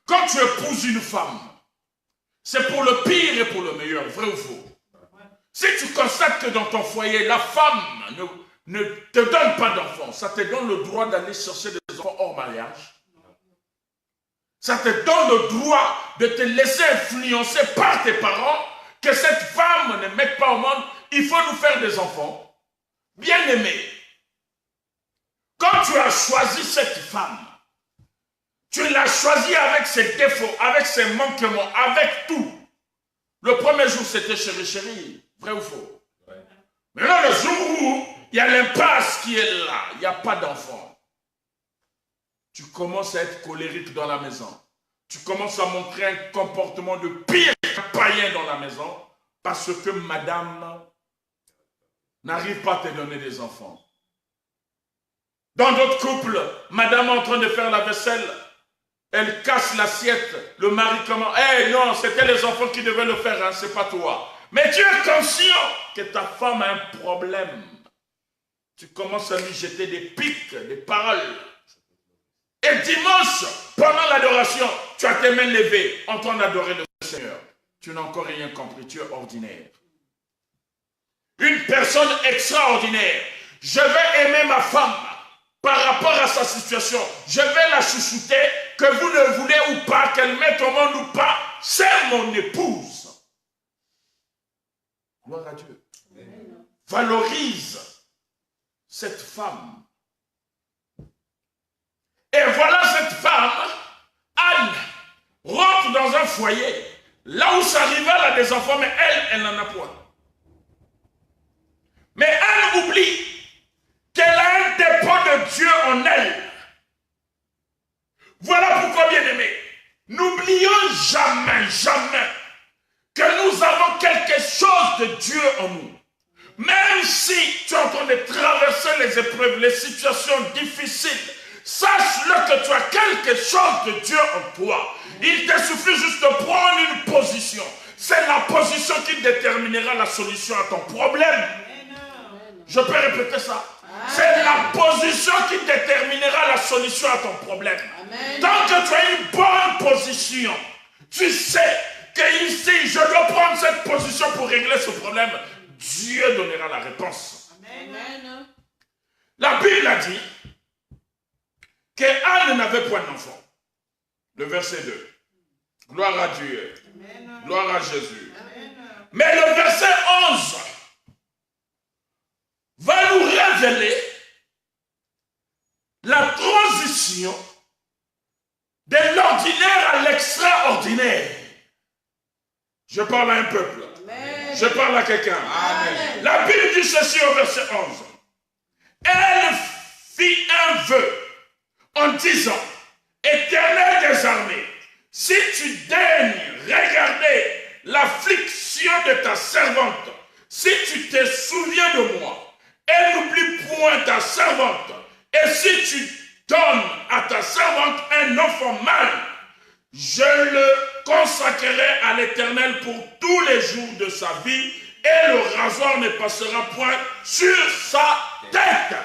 Quand tu épouses une femme, c'est pour le pire et pour le meilleur, vrai ou faux? Si tu constates que dans ton foyer, la femme ne te donne pas d'enfants, ça te donne le droit d'aller chercher des enfants hors mariage. Ça te donne le droit de te laisser influencer par tes parents, que cette femme ne mette pas au monde, il faut nous faire des enfants. Bien-aimé, quand tu as choisi cette femme, tu l'as choisie avec ses défauts, avec ses manquements, avec tout. Le premier jour, c'était chérie, chérie, vrai ou faux? Ouais. Maintenant, le jour où il y a l'impasse qui est là, il n'y a pas d'enfant. Tu commences à être colérique dans la maison. Tu commences à montrer un comportement de pire païen dans la maison parce que madame n'arrive pas à te donner des enfants. Dans d'autres couples, madame est en train de faire la vaisselle, elle casse l'assiette, le mari comment? Eh non, c'était les enfants qui devaient le faire, hein, c'est pas toi. Mais tu es conscient que ta femme a un problème. Tu commences à lui jeter des pics, des paroles. Et dimanche, pendant l'adoration, tu as tes mains levées en train d'adorer le Seigneur. Tu n'as encore rien compris, tu es ordinaire. Une personne extraordinaire. Je vais aimer ma femme par rapport à sa situation. Je vais la chouchouter, que vous le voulez ou pas, qu'elle mette au monde ou pas. C'est mon épouse. Gloire à Dieu. Amen. Valorise cette femme. Et voilà cette femme, Anne, rentre dans un foyer. Là où sa rivale a des enfants, mais elle n'en a point. Mais elle oublie qu'elle a un dépôt de Dieu en elle. Voilà pourquoi, bien-aimés, n'oublions jamais, jamais que nous avons quelque chose de Dieu en nous. Même si tu es en train de traverser les épreuves, les situations difficiles, sache-le que tu as quelque chose de Dieu en toi. Il te suffit juste de prendre une position. C'est la position qui déterminera la solution à ton problème. Je peux répéter ça. C'est la position qui déterminera la solution à ton problème. Tant que tu as une bonne position, tu sais que ici, je dois prendre cette position pour régler ce problème. Dieu donnera la réponse. Amen. La Bible a dit qu'Anne n'avait point d'enfant. Le verset 2. Gloire à Dieu. Amen. Gloire à Jésus. Amen. Mais le verset 11 va nous révéler la transition de l'ordinaire à l'extraordinaire. Je parle à un peuple. Amen. Je parle à quelqu'un. La Bible dit ceci au verset 11. Elle fit un vœu en disant, Éternel des armées, si tu daignes regarder l'affliction de ta servante, si tu te souviens de moi, et n'oublie point ta servante, et si tu donnes à ta servante un enfant mâle, je le consacrerai à l'Éternel pour tous les jours de sa vie, et le rasoir ne passera point sur sa tête.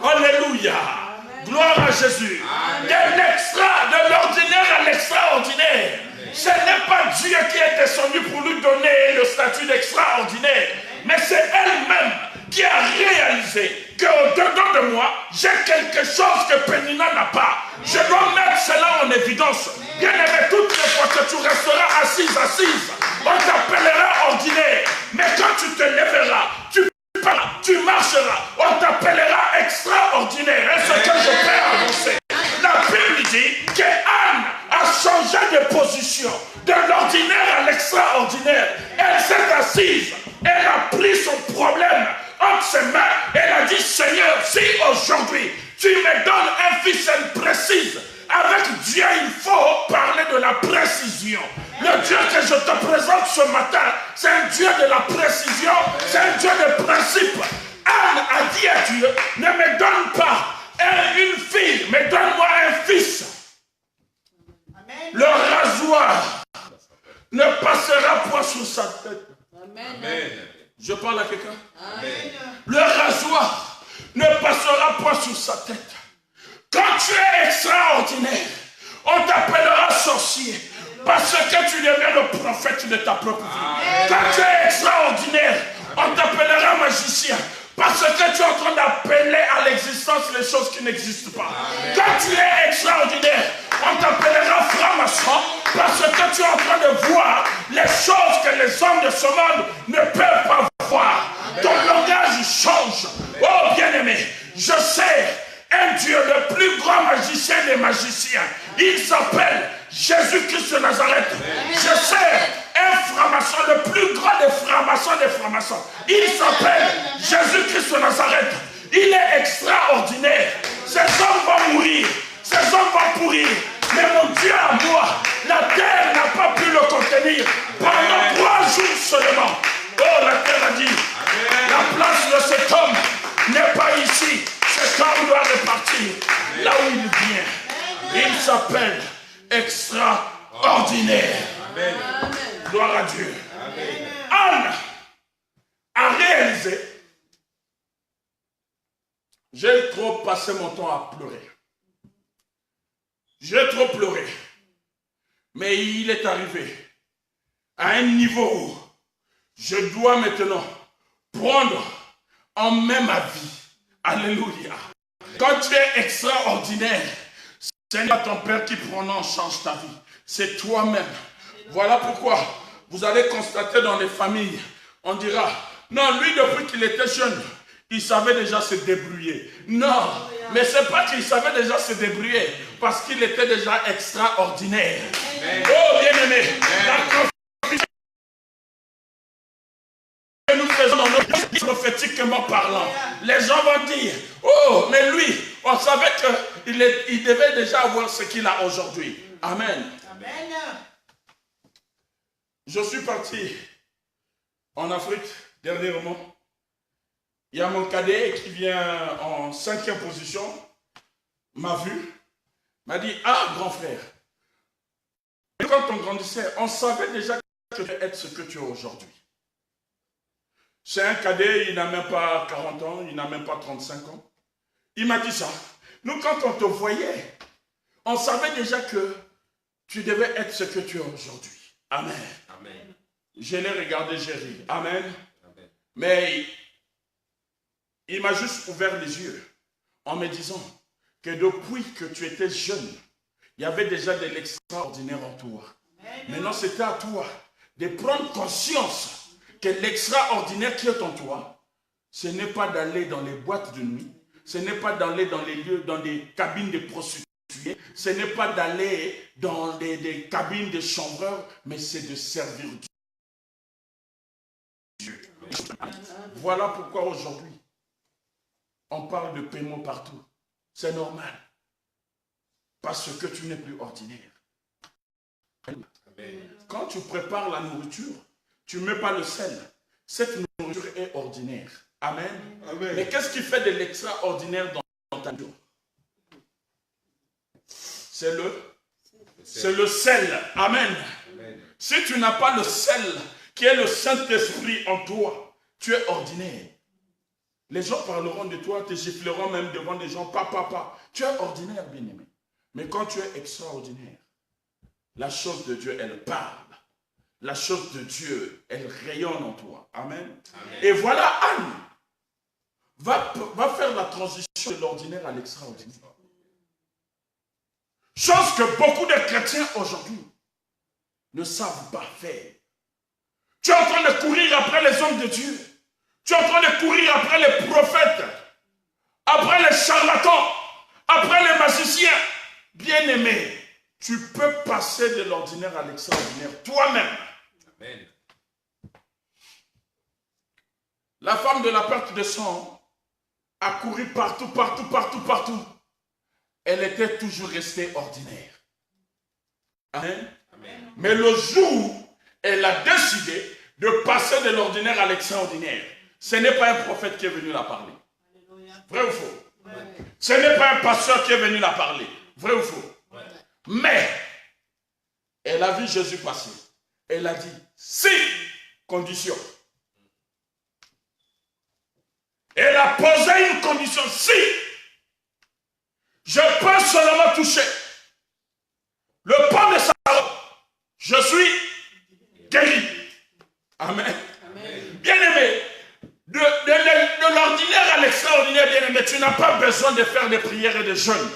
Alléluia. Amen. Gloire à Jésus. De l'ordinaire à l'extraordinaire. Ce n'est pas Dieu qui est descendu pour lui donner le statut d'extraordinaire, mais c'est elle-même qui a réalisé qu'au-dedans de moi, j'ai quelque chose que Pénina n'a pas. Je dois mettre cela en évidence. Bien aimé, toutes les fois que tu resteras assise, on t'appellera ordinaire. Mais quand tu te lèveras, tu marcheras, on t'appellera extraordinaire. Et ce que je peux annoncer, la Bible dit qu'Anne a changé de position, de l'ordinaire à l'extraordinaire. Elle s'est assise, elle a pris son problème entre ses mains, elle a dit, Seigneur, si aujourd'hui tu me donnes un fils, elle précise. Avec Dieu, il faut parler de la précision. Le Dieu que je te présente ce matin, c'est un Dieu de la précision, c'est un Dieu de principe. Anne a dit à Dieu, ne me donne pas une fille, mais donne-moi un fils. Amen. Le rasoir ne passera pas sur sa tête. Amen. Je parle à quelqu'un. Le rasoir ne passera pas sur sa tête. Quand tu es extraordinaire, on t'appellera sorcier parce que tu deviens le prophète de ta propre vie. Quand tu es extraordinaire, on t'appellera magicien parce que tu es en train d'appeler à l'existence les choses qui n'existent pas. Quand tu es extraordinaire, on t'appellera franc-maçon parce que tu es en train de voir les choses que les hommes de ce monde ne peuvent pas voir. Ton langage change. Oh bien-aimé, je sais un Dieu, le plus grand magicien des magiciens. Il s'appelle Jésus-Christ de Nazareth. Je sais un franc-maçon, le plus grand des francs-maçons des francs-maçons. Il s'appelle Jésus-Christ de Nazareth. Il est extraordinaire. Ces hommes vont mourir, ces hommes vont pourrir. Mais mon Dieu à moi, la terre n'a pas pu le contenir pendant 3 jours seulement. Oh, la terre a dit, la place de cet homme n'est pas ici. Cet homme doit repartir là où il vient. Il s'appelle extraordinaire. Amen. Gloire à Dieu. Amen. Anne a réalisé, j'ai trop passé mon temps à pleurer. J'ai trop pleuré. Mais il est arrivé à un niveau où je dois maintenant prendre en main ma vie. Alléluia. Quand tu es extraordinaire, ce n'est pas ton Père qui prend en charge ta vie. C'est toi-même. Voilà pourquoi vous allez constater dans les familles, on dira, non, lui depuis qu'il était jeune, il savait déjà se débrouiller. Non, mais ce n'est pas qu'il savait déjà se débrouiller, parce qu'il était déjà extraordinaire. Oh bien-aimé, la prophétiquement parlant, les gens vont dire, oh, mais lui, on savait qu'il devait déjà avoir ce qu'il a aujourd'hui. Amen. Amen. Je suis parti en Afrique dernièrement. Il y a mon cadet qui vient en 5e position, m'a vu, m'a dit, ah, grand frère, quand on grandissait, on savait déjà que tu veux être ce que tu es aujourd'hui. C'est un cadet, il n'a même pas 40 ans, il n'a même pas 35 ans. Il m'a dit ça. Nous, quand on te voyait, on savait déjà que tu devais être ce que tu es aujourd'hui. Amen. Amen. Je l'ai regardé, j'ai ri. Amen. Amen. Mais il m'a juste ouvert les yeux en me disant que depuis que tu étais jeune, il y avait déjà de l'extraordinaire en toi. Amen. Maintenant, c'était à toi de prendre conscience que l'extraordinaire qui est en toi, ce n'est pas d'aller dans les boîtes de nuit, ce n'est pas d'aller dans les lieux, dans des cabines de prostituées, ce n'est pas d'aller dans des cabines de chambreurs, mais c'est de servir Dieu. Voilà pourquoi aujourd'hui, on parle de paiement partout. C'est normal. Parce que tu n'es plus ordinaire. Amen. Quand tu prépares la nourriture, tu ne mets pas le sel. Cette nourriture est ordinaire. Amen. Amen. Mais qu'est-ce qui fait de l'extraordinaire dans ta nourriture? C'est le sel. Amen. Amen. Si tu n'as pas le sel, qui est le Saint-Esprit en toi, tu es ordinaire. Les gens parleront de toi, te gifleront même devant des gens. Papa. Tu es ordinaire, bien-aimé. Mais quand tu es extraordinaire, la chose de Dieu, elle parle. La chose de Dieu, elle rayonne en toi. Amen. Amen. Et voilà, Anne va faire la transition de l'ordinaire à l'extraordinaire. Chose que beaucoup de chrétiens aujourd'hui ne savent pas faire. Tu es en train de courir après les hommes de Dieu. Tu es en train de courir après les prophètes, après les charlatans, après les magiciens. Bien-aimé, tu peux passer de l'ordinaire à l'extraordinaire toi-même. Amen. La femme de la perte de sang a couru partout. Elle était toujours restée ordinaire. Amen. Amen. Mais le jour où elle a décidé de passer de l'ordinaire à l'extraordinaire, ce n'est pas un prophète qui est venu la parler. Vrai ou faux? Ouais. Ce n'est pas un pasteur qui est venu la parler. Vrai ou faux? Ouais. Mais elle a vu Jésus passer. Elle a dit, si, condition. Elle a posé une condition, si je peux seulement toucher le pan de sa robe, je suis guéri. Amen. Bien-aimé, de l'ordinaire à l'extraordinaire, bien-aimé, tu n'as pas besoin de faire des prières et des jeûnes.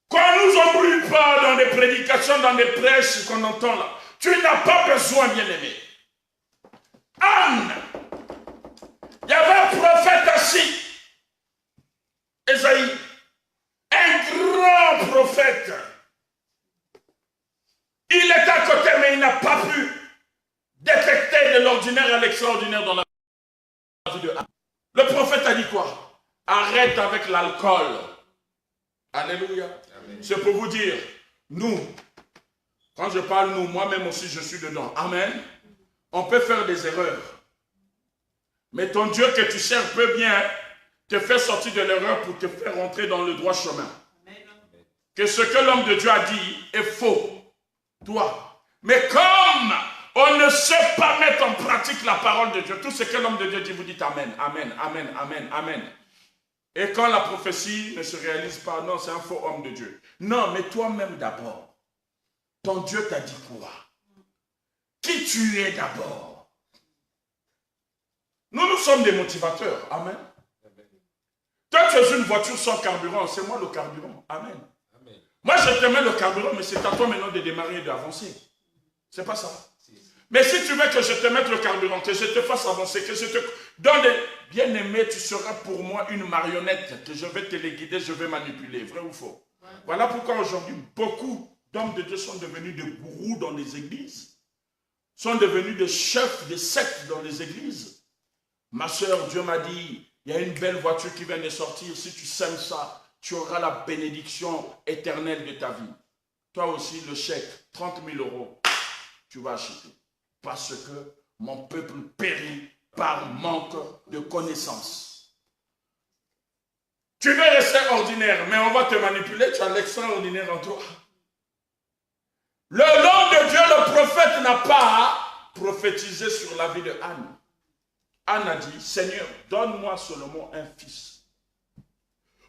Qu'on ne nous embrouille pas dans des prédications, dans des prêches qu'on entend là. Tu n'as pas besoin, bien-aimé. Anne, il y avait un prophète assis. Esaïe, un grand prophète. Il est à côté, mais il n'a pas pu détecter de l'ordinaire à l'extraordinaire dans la vie de Anne. Le prophète a dit quoi? Arrête avec l'alcool. Alléluia. C'est pour vous dire, nous, quand je parle nous, moi-même aussi je suis dedans. Amen. On peut faire des erreurs. Mais ton Dieu que tu cherches peut bien te faire sortir de l'erreur pour te faire rentrer dans le droit chemin. Amen. Que ce que l'homme de Dieu a dit est faux. Toi. Mais comme on ne sait pas mettre en pratique la parole de Dieu, tout ce que l'homme de Dieu dit, vous dites Amen, Amen, Amen, Amen, Amen. Et quand la prophétie ne se réalise pas, non, c'est un faux homme de Dieu. Non, mais toi-même d'abord. Ton Dieu t'a dit quoi? Qui tu es d'abord? Nous sommes des motivateurs. Amen. Toi, tu es une voiture sans carburant. C'est moi le carburant. Amen. Amen. Moi, je te mets le carburant, mais c'est à toi maintenant de démarrer et d'avancer. C'est pas ça. Mais si tu veux que je te mette le carburant, que je te fasse avancer, que je te donne des... Bien-aimé, tu seras pour moi une marionnette, que je vais te les guider, je vais manipuler. Vrai ou faux? Ouais. Voilà pourquoi aujourd'hui, beaucoup d'hommes de Dieu sont devenus des gourous dans les églises. sont devenus des chefs de sectes dans les églises. Ma soeur, Dieu m'a dit, il y a une belle voiture qui vient de sortir. Si tu sèmes ça, tu auras la bénédiction éternelle de ta vie. Toi aussi, le chèque, 30 000 €, tu vas acheter. Parce que mon peuple périt par manque de connaissances. Tu veux rester ordinaire, mais on va te manipuler, tu as l'extraordinaire en toi. L'homme de Dieu, le prophète, n'a pas prophétisé sur la vie de Anne. Anne a dit, Seigneur, donne-moi seulement un fils.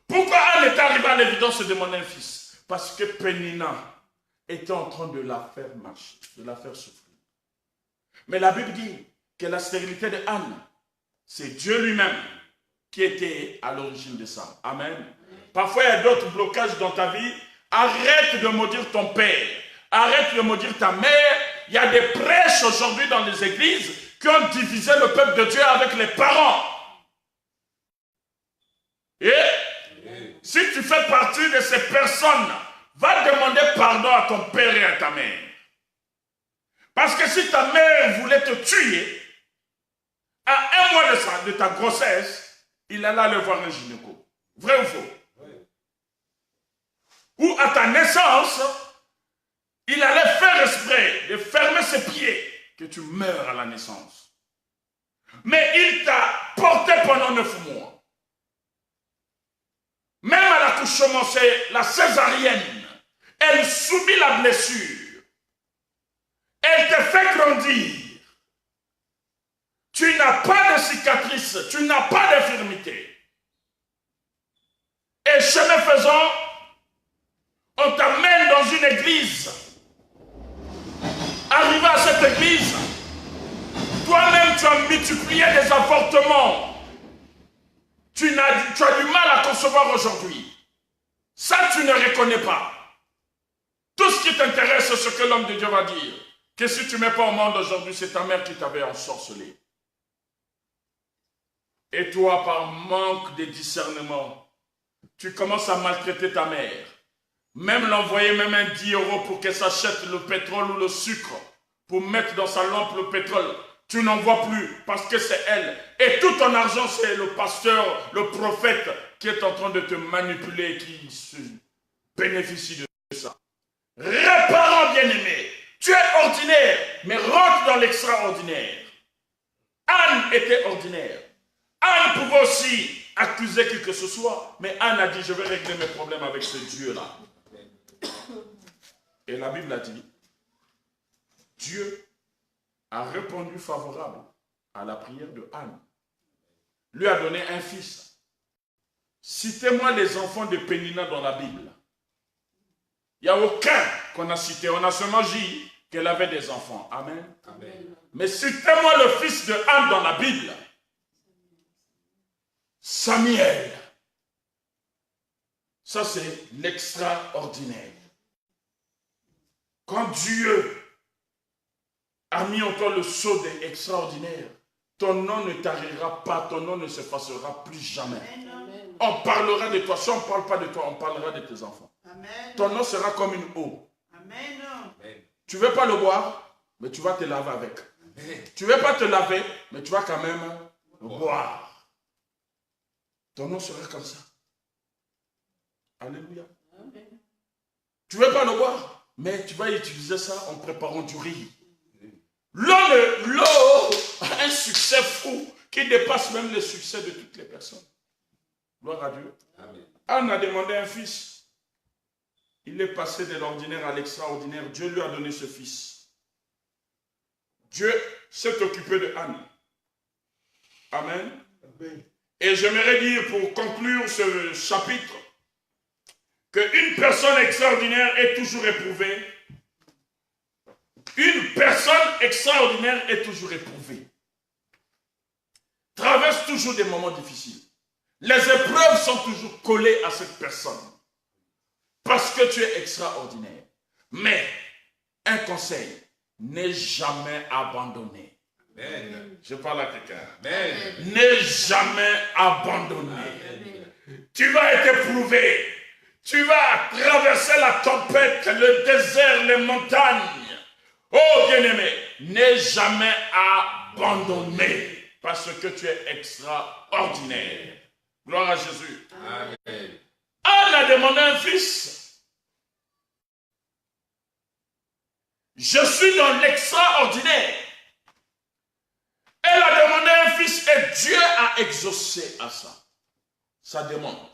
Pourquoi Anne est arrivée à l'évidence de demander un fils? Parce que Pénina était en train de la faire marcher, de la faire souffrir. Mais la Bible dit que la stérilité de Anne, c'est Dieu lui-même qui était à l'origine de ça. Amen. Parfois, il y a d'autres blocages dans ta vie. Arrête de maudire ton père. Arrête de maudire ta mère. Il y a des prêches aujourd'hui dans les églises qui ont divisé le peuple de Dieu avec les parents. Et si tu fais partie de ces personnes, va demander pardon à ton père et à ta mère. Parce que si ta mère voulait te tuer, à 1 mois de ta grossesse, il allait aller voir un gynéco. Vrai ou faux? Oui. Ou à ta naissance, il allait faire exprès de fermer ses pieds, que tu meurs à la naissance. Mais il t'a porté pendant 9 mois. Même à l'accouchement, c'est la césarienne. Elle subit la blessure. Elle te fait grandir. Tu n'as pas de cicatrice, tu n'as pas d'infirmité. Et chemin faisant, on t'amène dans une église. Arrivé à cette église, toi-même tu as multiplié des avortements. Tu as du mal à concevoir aujourd'hui. Ça, tu ne reconnais pas. Tout ce qui t'intéresse, c'est ce que l'homme de Dieu va dire. Que si tu ne mets pas au monde aujourd'hui, c'est ta mère qui t'avait ensorcelé. Et toi, par manque de discernement, tu commences à maltraiter ta mère. Même l'envoyer même un 10 € pour qu'elle s'achète le pétrole ou le sucre, pour mettre dans sa lampe le pétrole. Tu n'en vois plus parce que c'est elle. Et tout ton argent, c'est le pasteur, le prophète qui est en train de te manipuler et qui se bénéficie de ça. Parents bien-aimés, tu es ordinaire, mais rentre dans l'extraordinaire. Anne était ordinaire. Anne pouvait aussi accuser qui que ce soit, mais Anne a dit, je vais régler mes problèmes avec ce Dieu-là. Et la Bible a dit, Dieu a répondu favorable à la prière de Anne. Lui a donné un fils. Citez-moi les enfants de Pénina dans la Bible. Il n'y a aucun qu'on a cité. On a seulement dit qu'elle avait des enfants. Amen. Amen. Mais citez-moi le fils de Anne dans la Bible. Samuel. Ça, c'est l'extraordinaire. Quand Dieu a mis en toi le sceau de extraordinaire, ton nom ne tarira pas, ton nom ne se passera plus jamais. Amen. On parlera de toi. Si on ne parle pas de toi, on parlera de tes enfants. Amen. Ton nom sera comme une eau. Amen. Tu ne veux pas le boire, mais tu vas te laver avec. Amen. Tu ne veux pas te laver, mais tu vas quand même le boire. Ton nom sera comme ça. Alléluia. Amen. Tu ne veux pas le boire, mais tu vas utiliser ça en préparant du riz. L'eau a un succès fou qui dépasse même le succès de toutes les personnes. Gloire à Dieu. Amen. Anne a demandé un fils. Il est passé de l'ordinaire à l'extraordinaire. Dieu lui a donné ce fils. Dieu s'est occupé de Anne. Amen. Amen. Et j'aimerais dire, pour conclure ce chapitre, qu'une personne extraordinaire est toujours éprouvée. Une personne extraordinaire est toujours éprouvée. Traverse toujours des moments difficiles. Les épreuves sont toujours collées à cette personne. Parce que tu es extraordinaire. Mais, un conseil, n'aie jamais abandonné. Amen. Je parle à quelqu'un. N'aie jamais abandonné. Amen. Tu vas être éprouvé. Tu vas traverser la tempête, le désert, les montagnes. Oh bien-aimé, n'est jamais abandonné parce que tu es extraordinaire. Gloire à Jésus. Amen. Anne a demandé un fils. Je suis dans l'extraordinaire. Elle a demandé un fils et Dieu a exaucé à ça. Sa demande.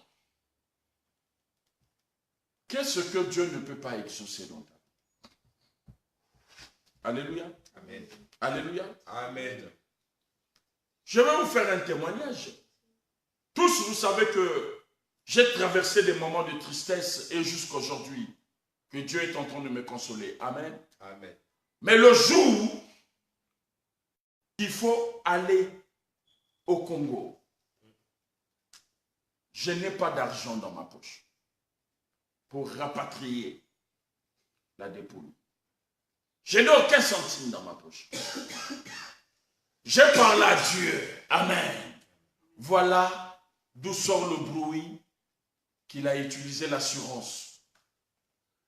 Qu'est-ce que Dieu ne peut pas exaucer dans ta vie? Alléluia. Amen. Alléluia. Amen. Je vais vous faire un témoignage. Tous, vous savez que j'ai traversé des moments de tristesse et jusqu'aujourd'hui, que Dieu est en train de me consoler. Amen. Amen. Mais le jour, il faut aller au Congo. Je n'ai pas d'argent dans ma poche pour rapatrier la dépouille. Je n'ai aucun centime dans ma poche. Je parle à Dieu. Amen. Voilà d'où sort le bruit qu'il a utilisé l'assurance.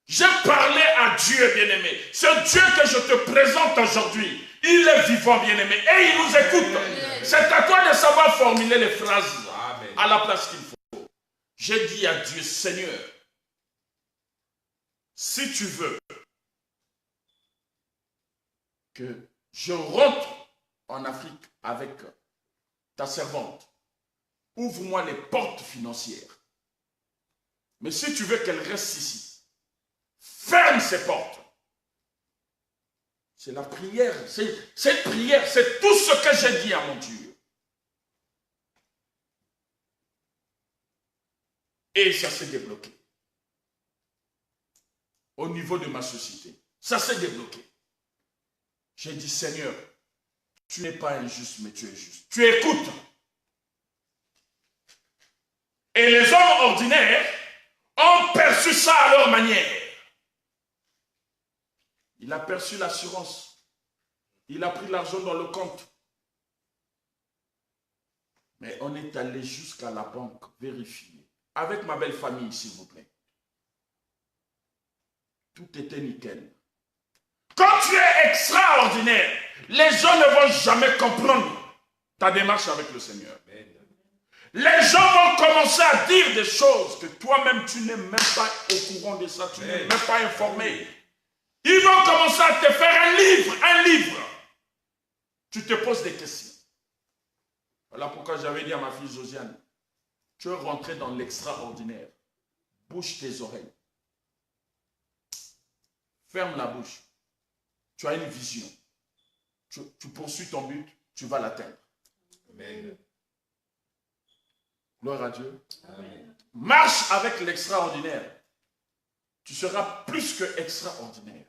J'ai parlé à Dieu, bien-aimé. Ce Dieu que je te présente aujourd'hui, il est vivant, bien-aimé, et il nous écoute. C'est à toi de savoir formuler les phrases à la place qu'il faut. J'ai dit à Dieu, Seigneur, si tu veux que je rentre en Afrique avec ta servante, ouvre-moi les portes financières. Mais si tu veux qu'elle reste ici, ferme ces portes. C'est la prière, cette prière, c'est tout ce que j'ai dit à mon Dieu. Et ça s'est débloqué. Au niveau de ma société, ça s'est débloqué. J'ai dit, Seigneur, tu n'es pas injuste, mais tu es juste. Tu écoutes. Et les hommes ordinaires ont perçu ça à leur manière. Il a perçu l'assurance. Il a pris l'argent dans le compte. Mais on est allé jusqu'à la banque vérifier. Avec ma belle famille, s'il vous plaît. Tout était nickel. Quand tu es extraordinaire, les gens ne vont jamais comprendre ta démarche avec le Seigneur. Les gens vont commencer à dire des choses que toi-même tu n'es même pas au courant de ça, tu n'es même pas informé. Ils vont commencer à te faire un livre. Tu te poses des questions. Voilà pourquoi j'avais dit à ma fille Josiane, tu es rentré dans l'extraordinaire. Bouche tes oreilles. Ferme la bouche. Tu as une vision. Tu poursuis ton but, tu vas l'atteindre. Amen. Gloire à Dieu. Amen. Marche avec l'extraordinaire. Tu seras plus que extraordinaire.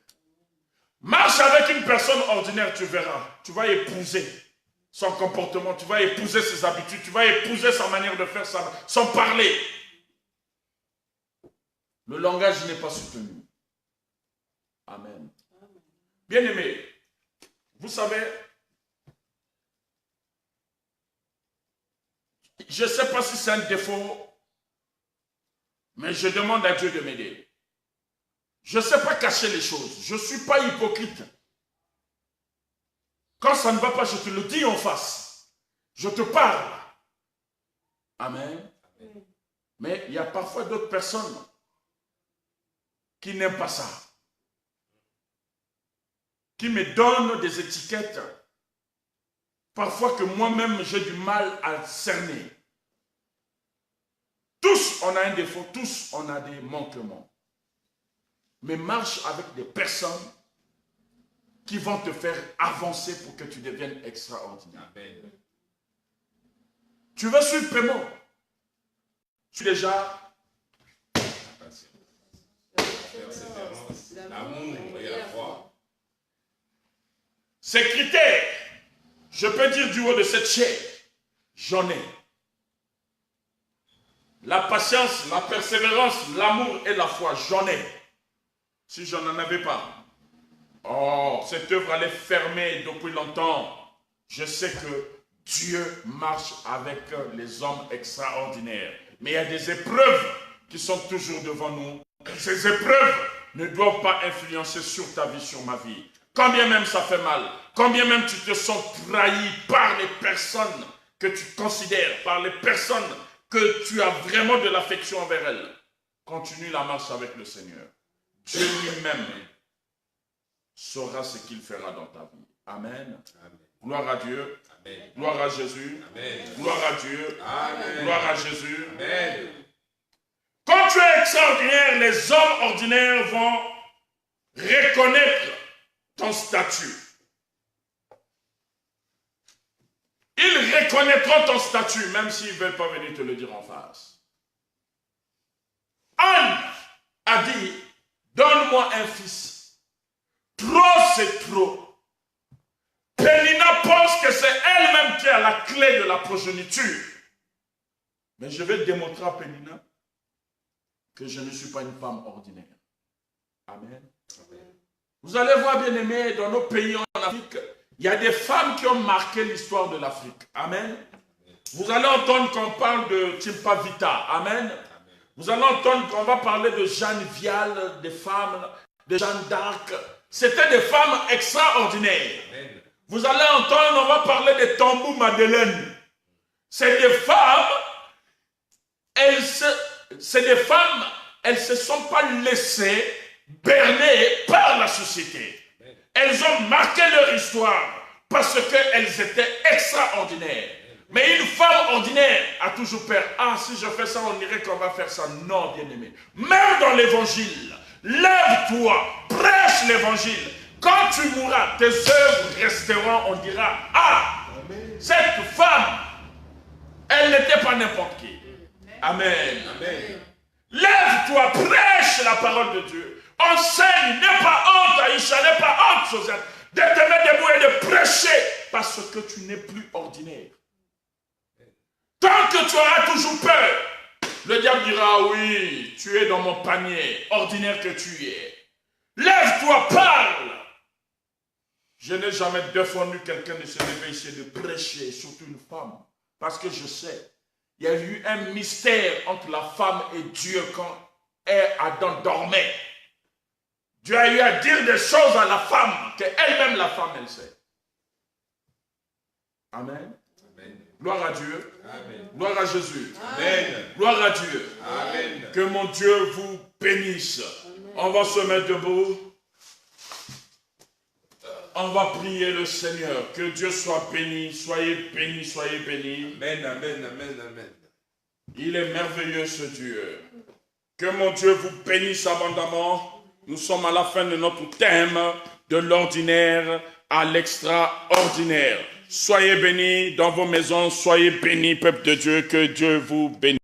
Marche avec une personne ordinaire, tu verras. Tu vas épouser son comportement, tu vas épouser ses habitudes, tu vas épouser sa manière de faire, son parler. Le langage n'est pas soutenu. Amen. Bien-aimés, vous savez, je ne sais pas si c'est un défaut, mais je demande à Dieu de m'aider. Je ne sais pas cacher les choses. Je ne suis pas hypocrite. Quand ça ne va pas, je te le dis en face. Je te parle. Amen. Amen. Mais il y a parfois d'autres personnes qui n'aiment pas ça. Qui me donnent des étiquettes. Parfois que moi-même j'ai du mal à cerner. Tous on a un défaut, tous on a des manquements. Mais marche avec des personnes qui vont te faire avancer pour que tu deviennes extraordinaire. Amen. Tu veux suivre Pémo? Tu es déjà l'amour et la foi. Ces critères, je peux dire du haut de cette chair, j'en ai. La patience, la persévérance, l'amour et la foi, j'en ai. Si je n'en avais pas, oh, cette œuvre allait fermer depuis longtemps. Je sais que Dieu marche avec les hommes extraordinaires. Mais il y a des épreuves qui sont toujours devant nous. Ces épreuves ne doivent pas influencer sur ta vie, sur ma vie. Quand bien même ça fait mal, quand bien même tu te sens trahi par les personnes que tu considères, par les personnes que tu as vraiment de l'affection envers elles, continue la marche avec le Seigneur. Dieu lui-même saura ce qu'il fera dans ta vie. Amen. Amen. Gloire à Dieu. Amen. Gloire à Jésus. Amen. Gloire à Dieu. Amen. Gloire à Jésus. Amen. Quand tu es extraordinaire, les hommes ordinaires vont reconnaître ton statut. Ils reconnaîtront ton statut, même s'ils ne veulent pas venir te le dire en face. Anne a dit, donne-moi un fils. Trop, c'est trop. Pénina pense que c'est elle-même qui a la clé de la progéniture. Mais je vais démontrer à Pénina que je ne suis pas une femme ordinaire. Amen. Amen. Vous allez voir, bien aimés, dans nos pays en Afrique, il y a des femmes qui ont marqué l'histoire de l'Afrique. Amen. Vous allez entendre qu'on parle de Timpa Vita. Amen. Vous allez entendre qu'on va parler de Jeanne Vial, des femmes, de Jeanne d'Arc. C'était des femmes extraordinaires. Amen. Vous allez entendre, on va parler de Tambou Madeleine. C'est des femmes, elles ne se sont pas laissées berner par la société. Elles ont marqué leur histoire parce qu'elles étaient extraordinaires. Mais une femme ordinaire a toujours peur. Ah, si je fais ça, on dirait qu'on va faire ça. Non, bien-aimé. Même dans l'évangile, lève-toi, prêche l'évangile. Quand tu mourras, tes œuvres resteront, on dira, ah, cette femme, elle n'était pas n'importe qui. Amen. Amen. Lève-toi, prêche la parole de Dieu. Enseigne, n'aie pas honte, Aïcha, n'aie pas honte, Joseph, de te mettre debout et de prêcher parce que tu n'es plus ordinaire. Tant que tu auras toujours peur, le diable dira, oui, tu es dans mon panier, ordinaire que tu es. Lève-toi, parle. Je n'ai jamais défendu quelqu'un de se lever ici et de prêcher, surtout une femme, parce que je sais, il y a eu un mystère entre la femme et Dieu quand Adam dormait. Dieu a eu à dire des choses à la femme, qu'elle-même la femme, elle sait. Amen. Amen. Gloire à Dieu. Amen. Gloire à Jésus. Amen. Gloire à Dieu. Amen. Que mon Dieu vous bénisse. On va se mettre debout. On va prier le Seigneur. Que Dieu soit béni. Soyez bénis, soyez bénis. Amen. Amen. Amen. Amen. Il est merveilleux ce Dieu. Que mon Dieu vous bénisse abondamment. Nous sommes à la fin de notre thème de l'ordinaire à l'extraordinaire. Soyez bénis dans vos maisons, soyez bénis, peuple de Dieu, que Dieu vous bénisse.